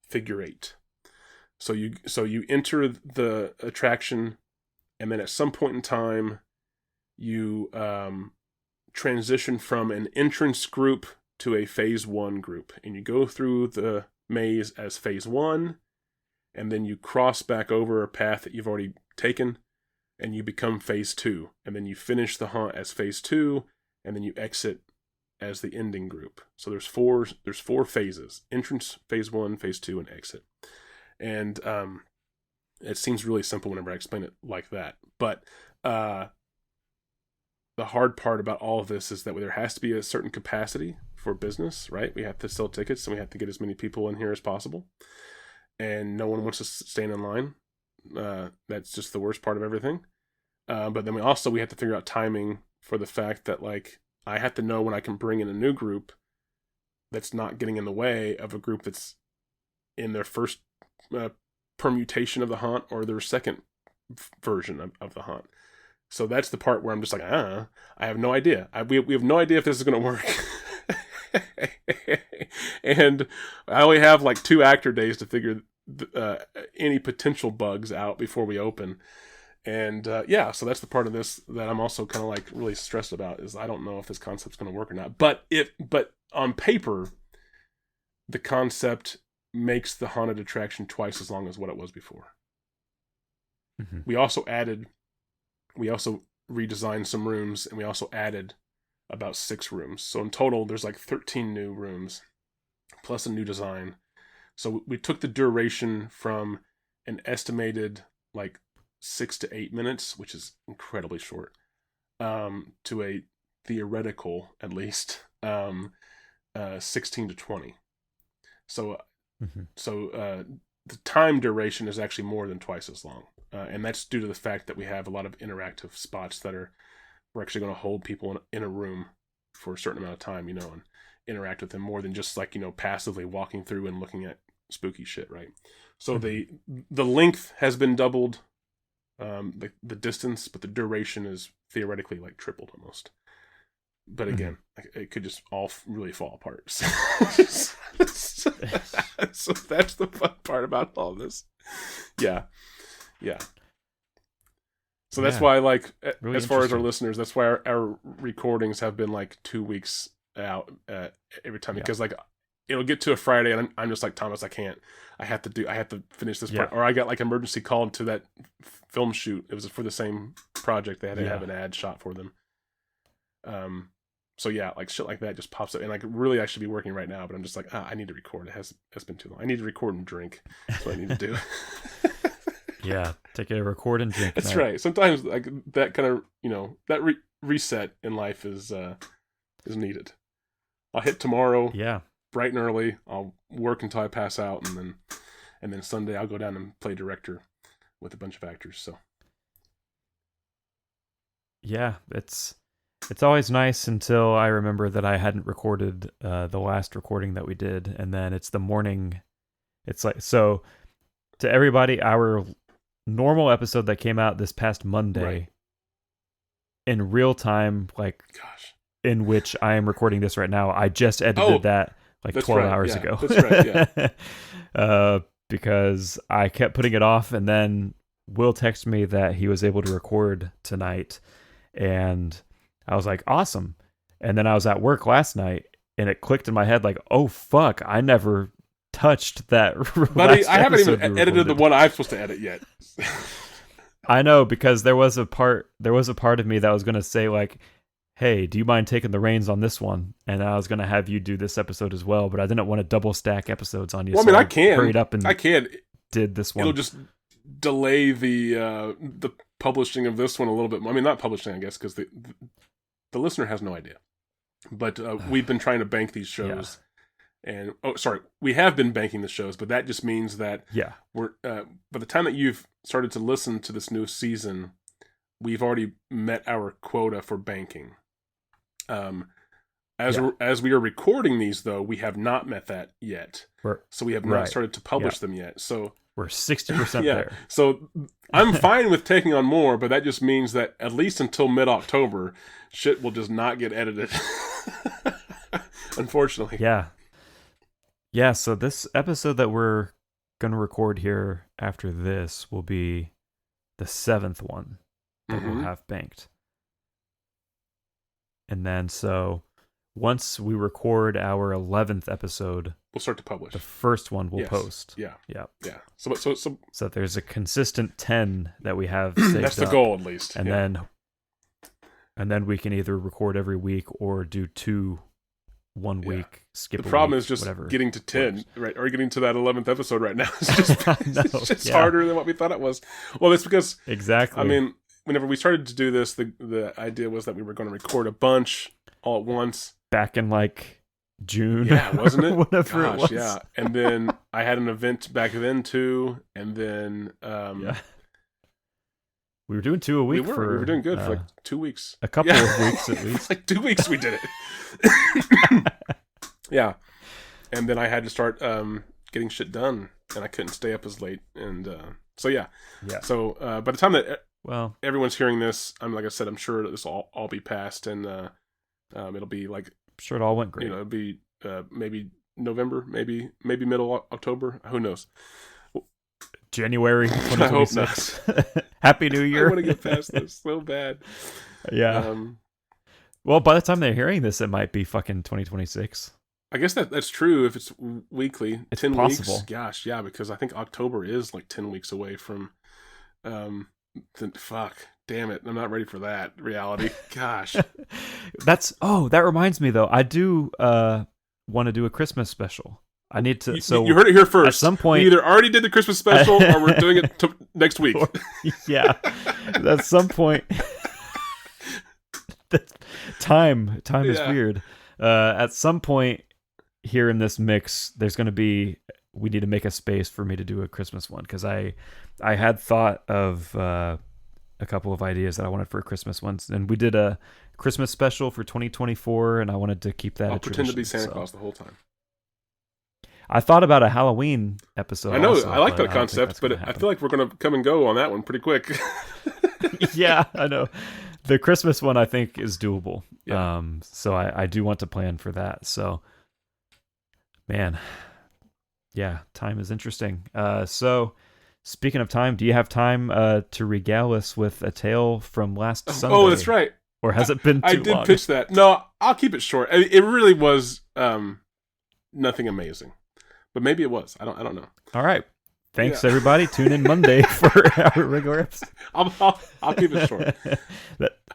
figure 8. So you enter the attraction, and then at some point in time, you transition from an entrance group to a phase 1 group, and you go through the maze as phase 1, and then you cross back over a path that you've already taken, and you become phase 2, and then you finish the haunt as phase 2, and then you exit as the ending group. So there's four phases: entrance, phase 1, phase 2, and exit. And it seems really simple whenever I explain it like that, but the hard part about all of this is that there has to be a certain capacity for business, right? We have to sell tickets and we have to get as many people in here as possible. And no one wants to stand in line. That's just the worst part of everything. But then we have to figure out timing for the fact that, like, I have to know when I can bring in a new group that's not getting in the way of a group that's in their first permutation of the haunt or their second version of the haunt. So that's the part where I'm just like, I have no idea. We have no idea if this is going to work. And I only have like 2 actor days to figure any potential bugs out before we open. And so that's the part of this that I'm also kind of like really stressed about, is I don't know if this concept's going to work or not. But on paper, the concept makes the haunted attraction twice as long as what it was before. Mm-hmm. We also redesigned some rooms, and we also added about 6 rooms. So in total, there's like 13 new rooms, plus a new design. So we took the duration from an estimated like 6 to 8 minutes, which is incredibly short, to a theoretical, at least, 16 to 20. So, the time duration is actually more than twice as long. And that's due to the fact that we have a lot of interactive spots that we're actually going to hold people in a room for a certain amount of time, and interact with them more than just like, passively walking through and looking at spooky shit, right? So the length has been doubled, the distance, but the duration is theoretically like tripled almost. But again, it could just all really fall apart. So that's the fun part about all this. Yeah. So that's why, like, really, as far as our listeners, that's why our recordings have been like 2 weeks out every time, because like it'll get to a Friday and I'm just like, Thomas, I have to finish this part, or I got like emergency called to that film shoot. It was for the same project. They had to have an ad shot for them. So yeah, like shit like that just pops up, and like really I should be working right now, but I'm just like, I need to record. It's been too long. I need to record and drink. That's what I need to do. Yeah, take a record and drink. That's right. Sometimes like that kind of, that reset in life is needed. I'll hit tomorrow. Yeah. Bright and early. I'll work until I pass out, and then Sunday I'll go down and play director with a bunch of actors. So. Yeah, it's always nice until I remember that I hadn't recorded the last recording that we did, and then it's the morning. It's like, so to everybody, our normal episode that came out this past Monday, in real time, like, gosh, in which I am recording this right now, I just edited that like 12 hours ago. That's right, yeah. Because I kept putting it off, and then Will texted me that he was able to record tonight, and I was like, awesome. And then I was at work last night, and it clicked in my head like, oh fuck, I never touched that. Buddy, I haven't even edited the one I'm supposed to edit yet. I know, because there was a part of me that was going to say like, hey, do you mind taking the reins on this one? And I was going to have you do this episode as well, but I didn't want to double stack episodes on you. Well, I mean, I can. Hurried up and I can. Did this one. It'll just delay the publishing of this one a little bit. I mean, not publishing, I guess, because the listener has no idea. But we've been trying to bank these shows. Yeah. And we have been banking the shows, but that just means that we're by the time that you've started to listen to this new season, we've already met our quota for banking. As we are recording these, though, we have not met that yet. So we have not started to publish them yet. So we're 60% there. So I'm fine with taking on more, but that just means that at least until mid-October, shit will just not get edited. Unfortunately. Yeah, so this episode that we're going to record here after this will be the 7th one that we'll have banked. And then, so once we record our 11th episode, we'll start to publish. The first one we'll post. Yeah. So there's a consistent 10 that we have saved That's the up, goal, at least. And then we can either record every week or do 2 1 week, skip. The problem is just getting to 10, right? Or getting to that 11th episode right now. It's just harder than what we thought it was. Well, it's because exactly. I mean, whenever we started to do this, the idea was that we were going to record a bunch all at once. Back in like June. Yeah, wasn't it? Whatever it was. Yeah. And then I had an event back then too. And then yeah. We were doing 2 a week. We were doing good for like 2 weeks. A couple of weeks at least. Like 2 weeks we did it. Yeah. And then I had to start getting shit done, and I couldn't stay up as late. And so yeah. So by the time that everyone's hearing this, like I said, I'm sure this will all be past, and it'll be like, I'm sure it all went great. It'll be maybe November, maybe middle October. Who knows? January 2026. I hope not. Happy New Year. I want to get past this so bad. Yeah. Well, by the time they're hearing this, it might be fucking 2026. I guess that's true if it's weekly. It's 10 possible. weeks. Gosh, yeah, because I think October is like 10 weeks away from. Fuck, damn it! I'm not ready for that reality. Gosh. That reminds me though. I do want to do a Christmas special. I need to. So you heard it here first. At some point, we either already did the Christmas special or we're doing it next week. Yeah, at some point. Time is weird. At some point here in this mix, there's going to be. We need to make a space for me to do a Christmas one because I had thought of a couple of ideas that I wanted for a Christmas ones, and we did a Christmas special for 2024, and I wanted to keep that. I'll pretend to be Santa Claus the whole time. I thought about a Halloween episode. I know, also, I like that concept, but I feel like we're going to come and go on that one pretty quick. Yeah, I know. The Christmas one I think is doable. Yeah. So I do want to plan for that. So, man, yeah, time is interesting. So, speaking of time, do you have time to regale us with a tale from last Sunday? Oh, that's right. Or has it been too long? I did pitch that. No, I'll keep it short. It really was nothing amazing. But maybe it was. I don't know. All right. Thanks, everybody. Tune in Monday for our regular episode. I'll keep it short.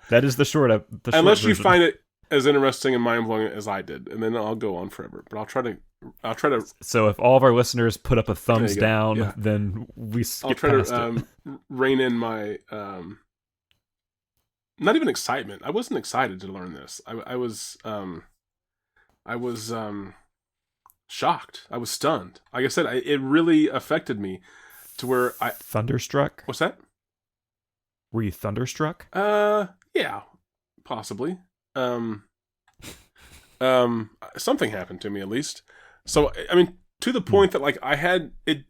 That is the short Unless you version. find it as interesting and mind-blowing as I did, and then I'll go on forever. But I'll try to. So if all of our listeners put up a thumbs down, then we skip I'll try past to rein in my not even excitement. I wasn't excited to learn this. I was shocked. I was stunned. Like I said, it really affected me to where I thunderstruck. What's that? Were you thunderstruck? Yeah, possibly. Something happened to me at least. So I mean, to the point that like it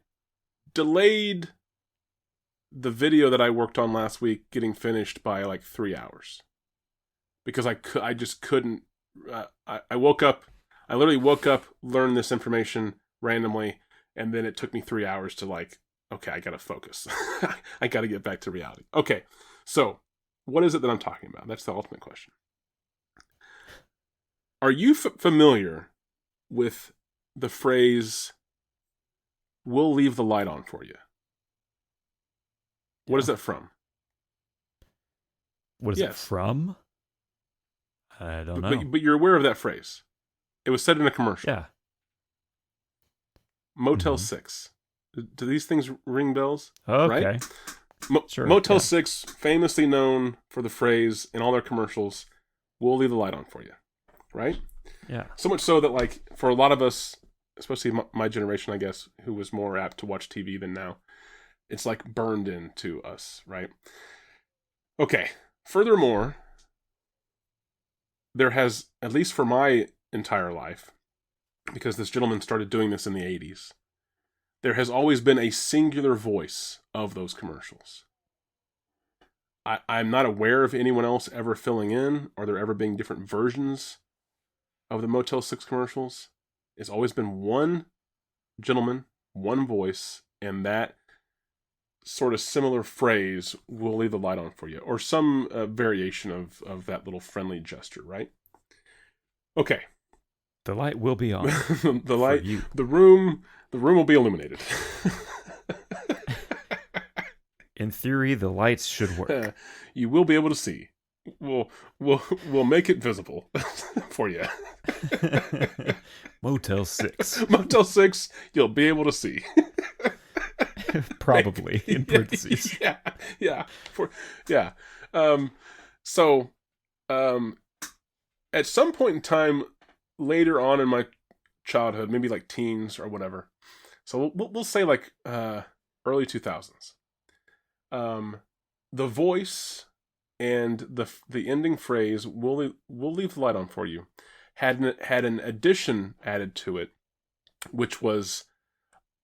delayed the video that I worked on last week getting finished by like 3 hours because I just couldn't. I woke up. I literally woke up, learned this information randomly, and then it took me 3 hours to like, okay, I gotta focus. I gotta get back to reality. Okay, so what is it that I'm talking about? That's the ultimate question. Are you familiar with the phrase, "We'll leave the light on for you"? What is that from? What is it from? I don't know. But you're aware of that phrase. It was said in a commercial. Yeah. Motel 6. Do these things ring bells? Okay. Right? Sure. Motel 6, famously known for the phrase in all their commercials, "We'll leave the light on for you." Right? Yeah. So much so that, like, for a lot of us, especially my generation, I guess, who was more apt to watch TV than now, it's like burned into us, right? Okay. Furthermore, there has, at least for my entire life, because this gentleman started doing this in the 80s, there has always been a singular voice of those commercials. I'm not aware of anyone else ever filling in, or there ever being different versions of the Motel 6 commercials. It's always been one gentleman, one voice, and that sort of similar phrase, "We'll leave the light on for you," or some variation of that little friendly gesture, right? Okay. The light will be on. The light, the room will be illuminated. In theory, the lights should work. You will be able to see. We'll make it visible for you. Motel 6. Motel 6, you'll be able to see. Probably in parentheses. Yeah, yeah, yeah. Um, so, um, at some point in time later on in my childhood, maybe like teens or whatever. So we'll say like early 2000s. The voice and the ending phrase "we'll leave the light on for you" had an addition added to it, which was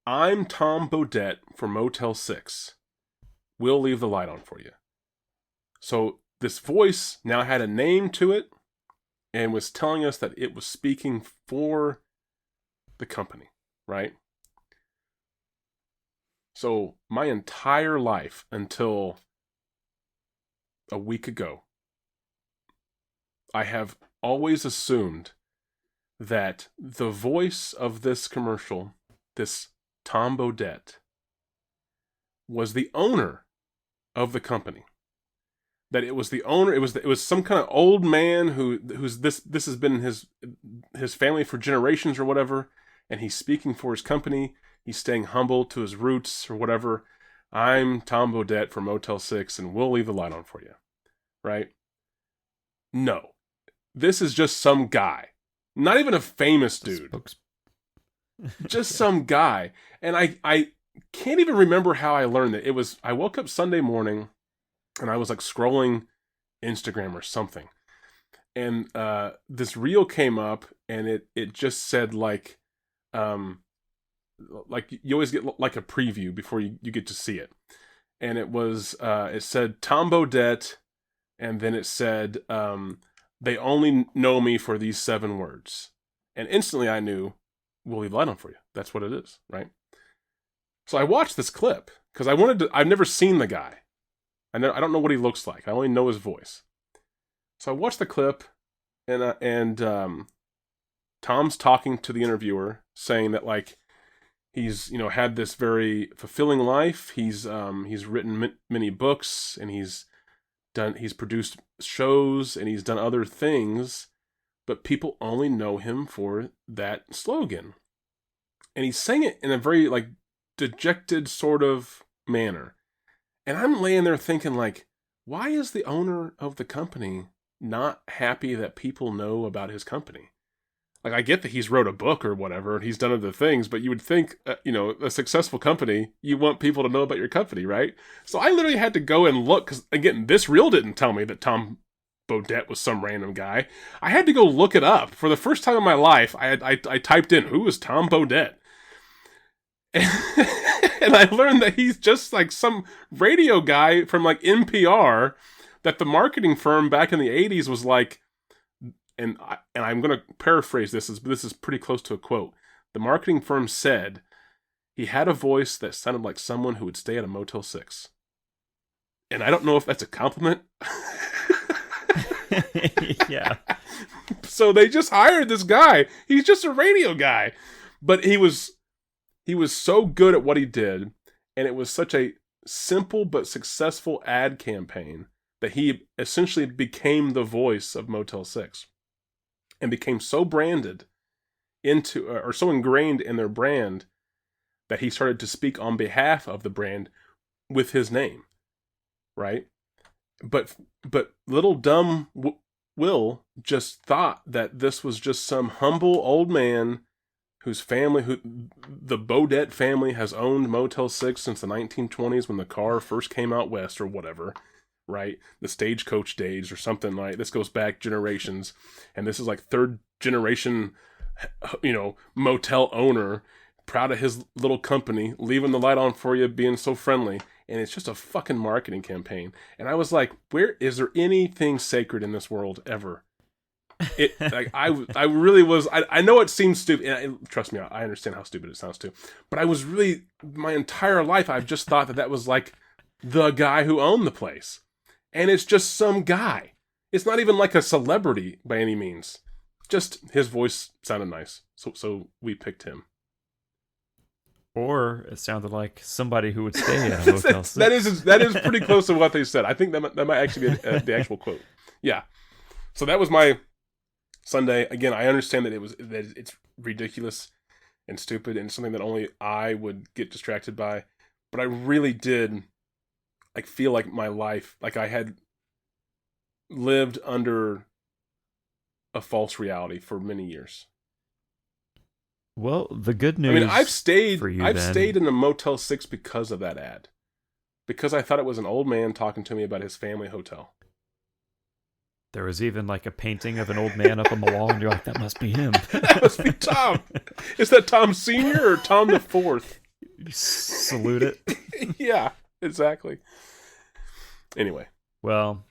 "I'm Tom Bodett for Motel 6. We'll leave the light on for you." So this voice now had a name to it and was telling us that it was speaking for the company, right? So my entire life until a week ago, I have always assumed that the voice of this commercial, this Tom Bodett, was the owner of the company. That it was the owner. It was some kind of old man who's this has been his family for generations or whatever, and he's speaking for his company. He's staying humble to his roots or whatever. I'm Tom Bodett from Motel 6, and we'll leave the light on for you, right? No, this is just some guy, not even a famous dude, just some guy. And I can't even remember how I learned it. I woke up Sunday morning. And I was like scrolling Instagram or something. And this reel came up and it just said like you always get like a preview before you get to see it. And it said Tom Bodett, and then it said they only know me for these 7 words. And instantly I knew, we'll leave light on for you. That's what it is, right? So I watched this clip because I've never seen the guy. I don't know what he looks like. I only know his voice. So I watched the clip, and Tom's talking to the interviewer, saying that like he's had this very fulfilling life. He's written many books, and he's produced shows, and he's done other things, but people only know him for that slogan. And he's saying it in a very like dejected sort of manner. And I'm laying there thinking, like, why is the owner of the company not happy that people know about his company? Like, I get that he's wrote a book or whatever, and he's done other things, but you would think, a successful company, you want people to know about your company, right? So I literally had to go and look, because, again, this reel didn't tell me that Tom Bodett was some random guy. I had to go look it up. For the first time in my life, I typed in, who is Tom Bodett? And I learned that he's just like some radio guy from like NPR that the marketing firm back in the 80s was like, and I'm going to paraphrase this, this is pretty close to a quote. The marketing firm said he had a voice that sounded like someone who would stay at a Motel 6. And I don't know if that's a compliment. Yeah. So they just hired this guy. He's just a radio guy. But he was so good at what he did, and it was such a simple but successful ad campaign that he essentially became the voice of Motel 6 and became so branded into, or so ingrained in their brand, that he started to speak on behalf of the brand with his name, right? But little dumb Will just thought that this was just some humble old man whose family, the Bodett family has owned Motel 6 since the 1920s when the car first came out west or whatever, right? The stagecoach days or something like this goes back generations. And this is like 3rd generation, motel owner, proud of his little company, leaving the light on for you, being so friendly. And it's just a fucking marketing campaign. And I was like, where is there anything sacred in this world ever? I really was. I know it seems stupid. And trust me, I understand how stupid it sounds too. But I was really, my entire life, I've just thought that was like the guy who owned the place, and it's just some guy. It's not even like a celebrity by any means. Just his voice sounded nice, so we picked him. Or it sounded like somebody who would stay at a Motel 6. That is pretty close to what they said. I think that might actually be the actual quote. Yeah. So that was my Sunday. Again, I understand that it's ridiculous and stupid and something that only I would get distracted by. but I really did like feel like my life, like I had lived under a false reality for many years. Well, the good I mean, news for you I've then, stayed in a Motel 6 because of that ad. Because I thought it was an old man talking to me about his family hotel. there was even like a painting of an old man up on the wall, and you're like, that must be him. That must be Tom. Is that Tom Sr. or Tom the Fourth? You salute it. Yeah, exactly. Anyway. Well,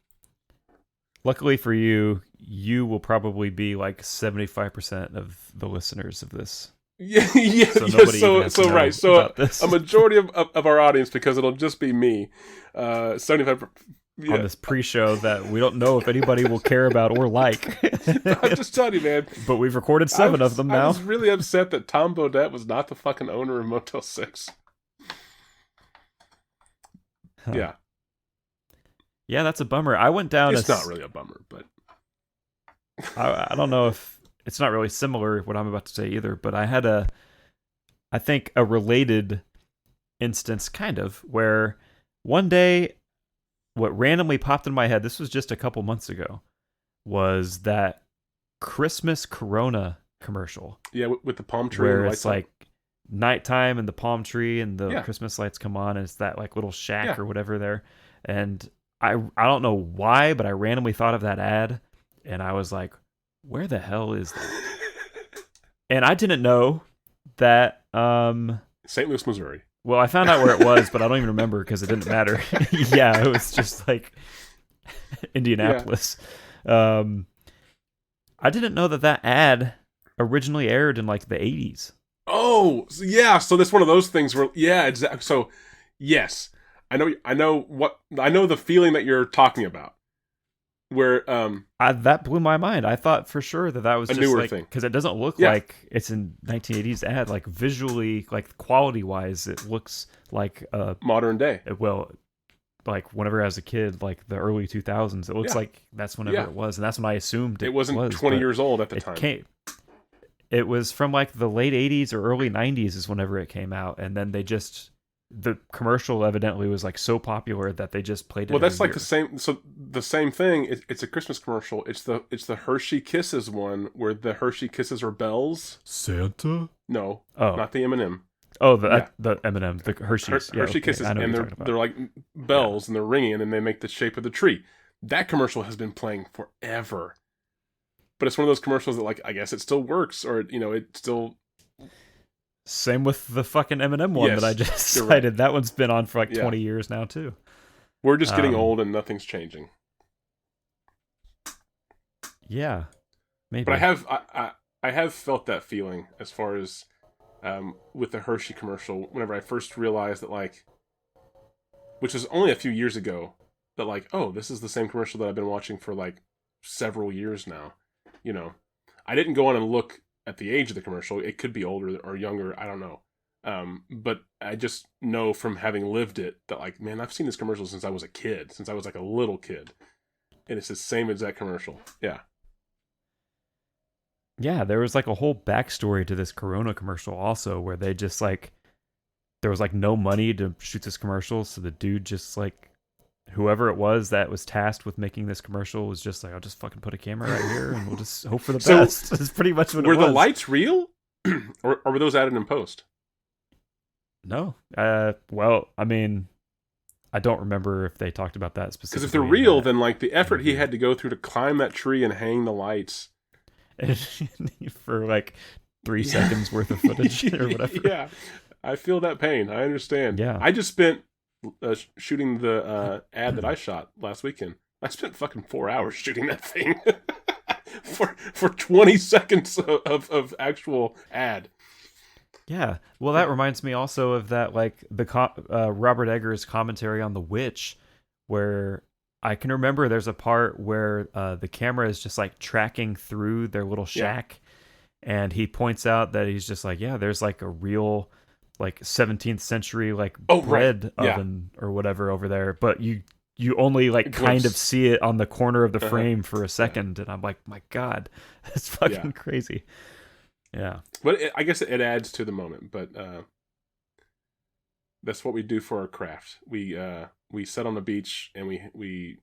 luckily for you, you will probably be like 75% of the listeners of this. Yeah, So nobody even has to know right. So about this. a majority of our audience, because it'll just be me, 75. Yeah. On this pre-show that we don't know if anybody will care about or like. I'm just telling you, man. But we've recorded 7 of them now. I was really upset that Tom Bodette was not the fucking owner of Motel 6. Huh. Yeah. Yeah, that's a bummer. I went down. It's not really a bummer, but I don't know if it's not really similar what I'm about to say either. But I had I think a related instance, kind of, where one day, what randomly popped in my head, this was just a couple months ago, was that Christmas Corona commercial. Yeah, with the palm tree. Where and it's like nighttime and the palm tree and the Yeah. Christmas lights come on, and it's that like little shack Yeah. or whatever there. And I don't know why, but I randomly thought of that ad, and I was like, where the hell is that? And I didn't know that St. Louis, Missouri. well, I found out where it was, but I don't even remember because it didn't matter. Yeah, it was just like Indianapolis. I didn't know that that originally aired in like the 80s. Oh, yeah. So that's one of those things where, yeah, exactly. So, yes, I know the feeling that you're talking about. Where That blew my mind. I thought for sure that was a just newer like, thing, because it doesn't look Yeah. like it's in 1980s ad. Like visually, like quality wise, it looks like modern day. well, like whenever I was a kid, like the early 2000s, it looks Yeah. like that's whenever Yeah. it was, and that's when I assumed It wasn't was, 20 but years old at the it time. It was from like the late 80s or early 90s is whenever it came out, and then the commercial evidently was like so popular that they just played it. Well, that's every like year. the same. So the same thing. It's a Christmas commercial. It's the Hershey Kisses one where the Hershey Kisses are bells. Santa? No, Oh, not the M&M. oh, Yeah. the M&M, the Hershey's, Hershey okay, Kisses, I know what and you're talking they're about. like bells, and they're ringing, and they make the shape of the tree. That commercial has been playing forever. But it's one of those commercials that, like, I guess it still works, or it still. Same with the fucking M&M one that I Yes, just you're cited. right. That one's been on for like Yeah. 20 years now too. We're just getting Um, old, and nothing's changing. Yeah, maybe. But I have felt that feeling as far as with the Hershey commercial. Whenever I first realized that, like, which is only a few years ago, that like, oh, this is the same commercial that I've been watching for like several years now. I didn't go on and look at the age of the commercial. It could be older or younger. I don't know. But I just know from having lived it that, like, man, I've seen this commercial since I was a kid, since I was like a little kid, and it's the same exact commercial. Yeah. Yeah, there was like a whole backstory to this Corona commercial also, where they just like, there was like no money to shoot this commercial, so the dude just like, whoever it was that was tasked with making this commercial was just like, I'll just fucking put a camera right here and we'll just hope for the So, best. That's pretty much what it Were was. the lights real, or were those added in post? No. Well, I mean, I don't remember if they talked about that specifically. Because if they're in real, that then like the effort he interview. had to go through to climb that tree and hang the lights. For like 3 seconds worth of footage or whatever. Yeah, I feel that pain. I understand. Yeah. I just spent shooting the ad that I shot last weekend. I spent fucking 4 hours shooting that thing for 20 seconds of actual ad. Yeah. Well, that reminds me also of that, like the Robert Eggers commentary on The Witch, where I can remember there's a part where the camera is just like tracking through their little shack, and he points out that he's just like, yeah, there's like a real like 17th century like bread oven or whatever over there, but you only like kind of see it on the corner of the frame for a second, and I'm like, my God, that's fucking crazy. Yeah. But I guess it adds to the moment. But That's what we do for our craft. We sit on the beach and we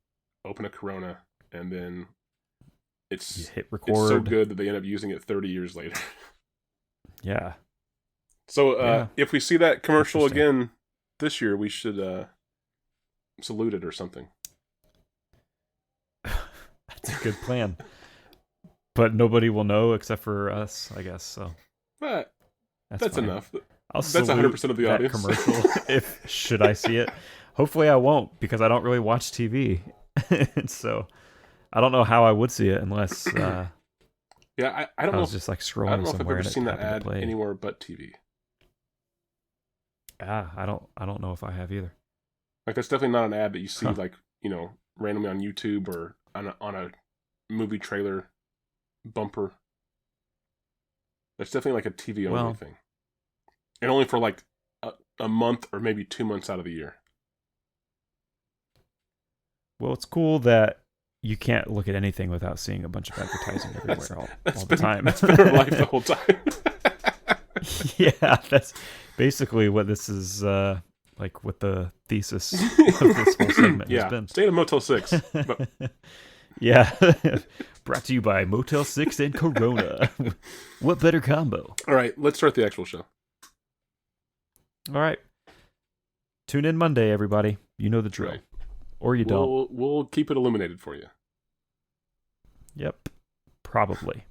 open a Corona, and then You it's hit it's so record. good that they end up using it 30 years later. Yeah. So Yeah. if we see that commercial Interesting. again this year, we should salute it or something. That's a good plan. But nobody will know except for us, I guess. So But that's fine. enough. I'll That's salute 100% of the that audience. commercial if should I see it. Hopefully I won't because I don't really watch TV. So I don't know how I would see it unless Yeah, I don't I know. was just like I don't scrolling know if I've somewhere ever and it seen that happened to ad play. anywhere but TV. I don't know if I have either. Like that's definitely not an ad that you see Huh. like randomly on YouTube or on a movie trailer bumper. That's definitely like a TV only Well, thing, and only for like a month or maybe 2 months out of the year. it's cool that you can't look at anything without seeing a bunch of advertising That's everywhere that's all the been time. that's been our life the whole time. Yeah, that's basically what this is like what the thesis of this whole segment Yeah, has been. stay at a Motel 6. But Yeah. Brought to you by Motel 6 and Corona. What better combo? all right, let's start the actual show. All right. Tune in Monday, everybody. You know the drill. Right. Or you don't. We'll keep it illuminated for you. Yep. Probably.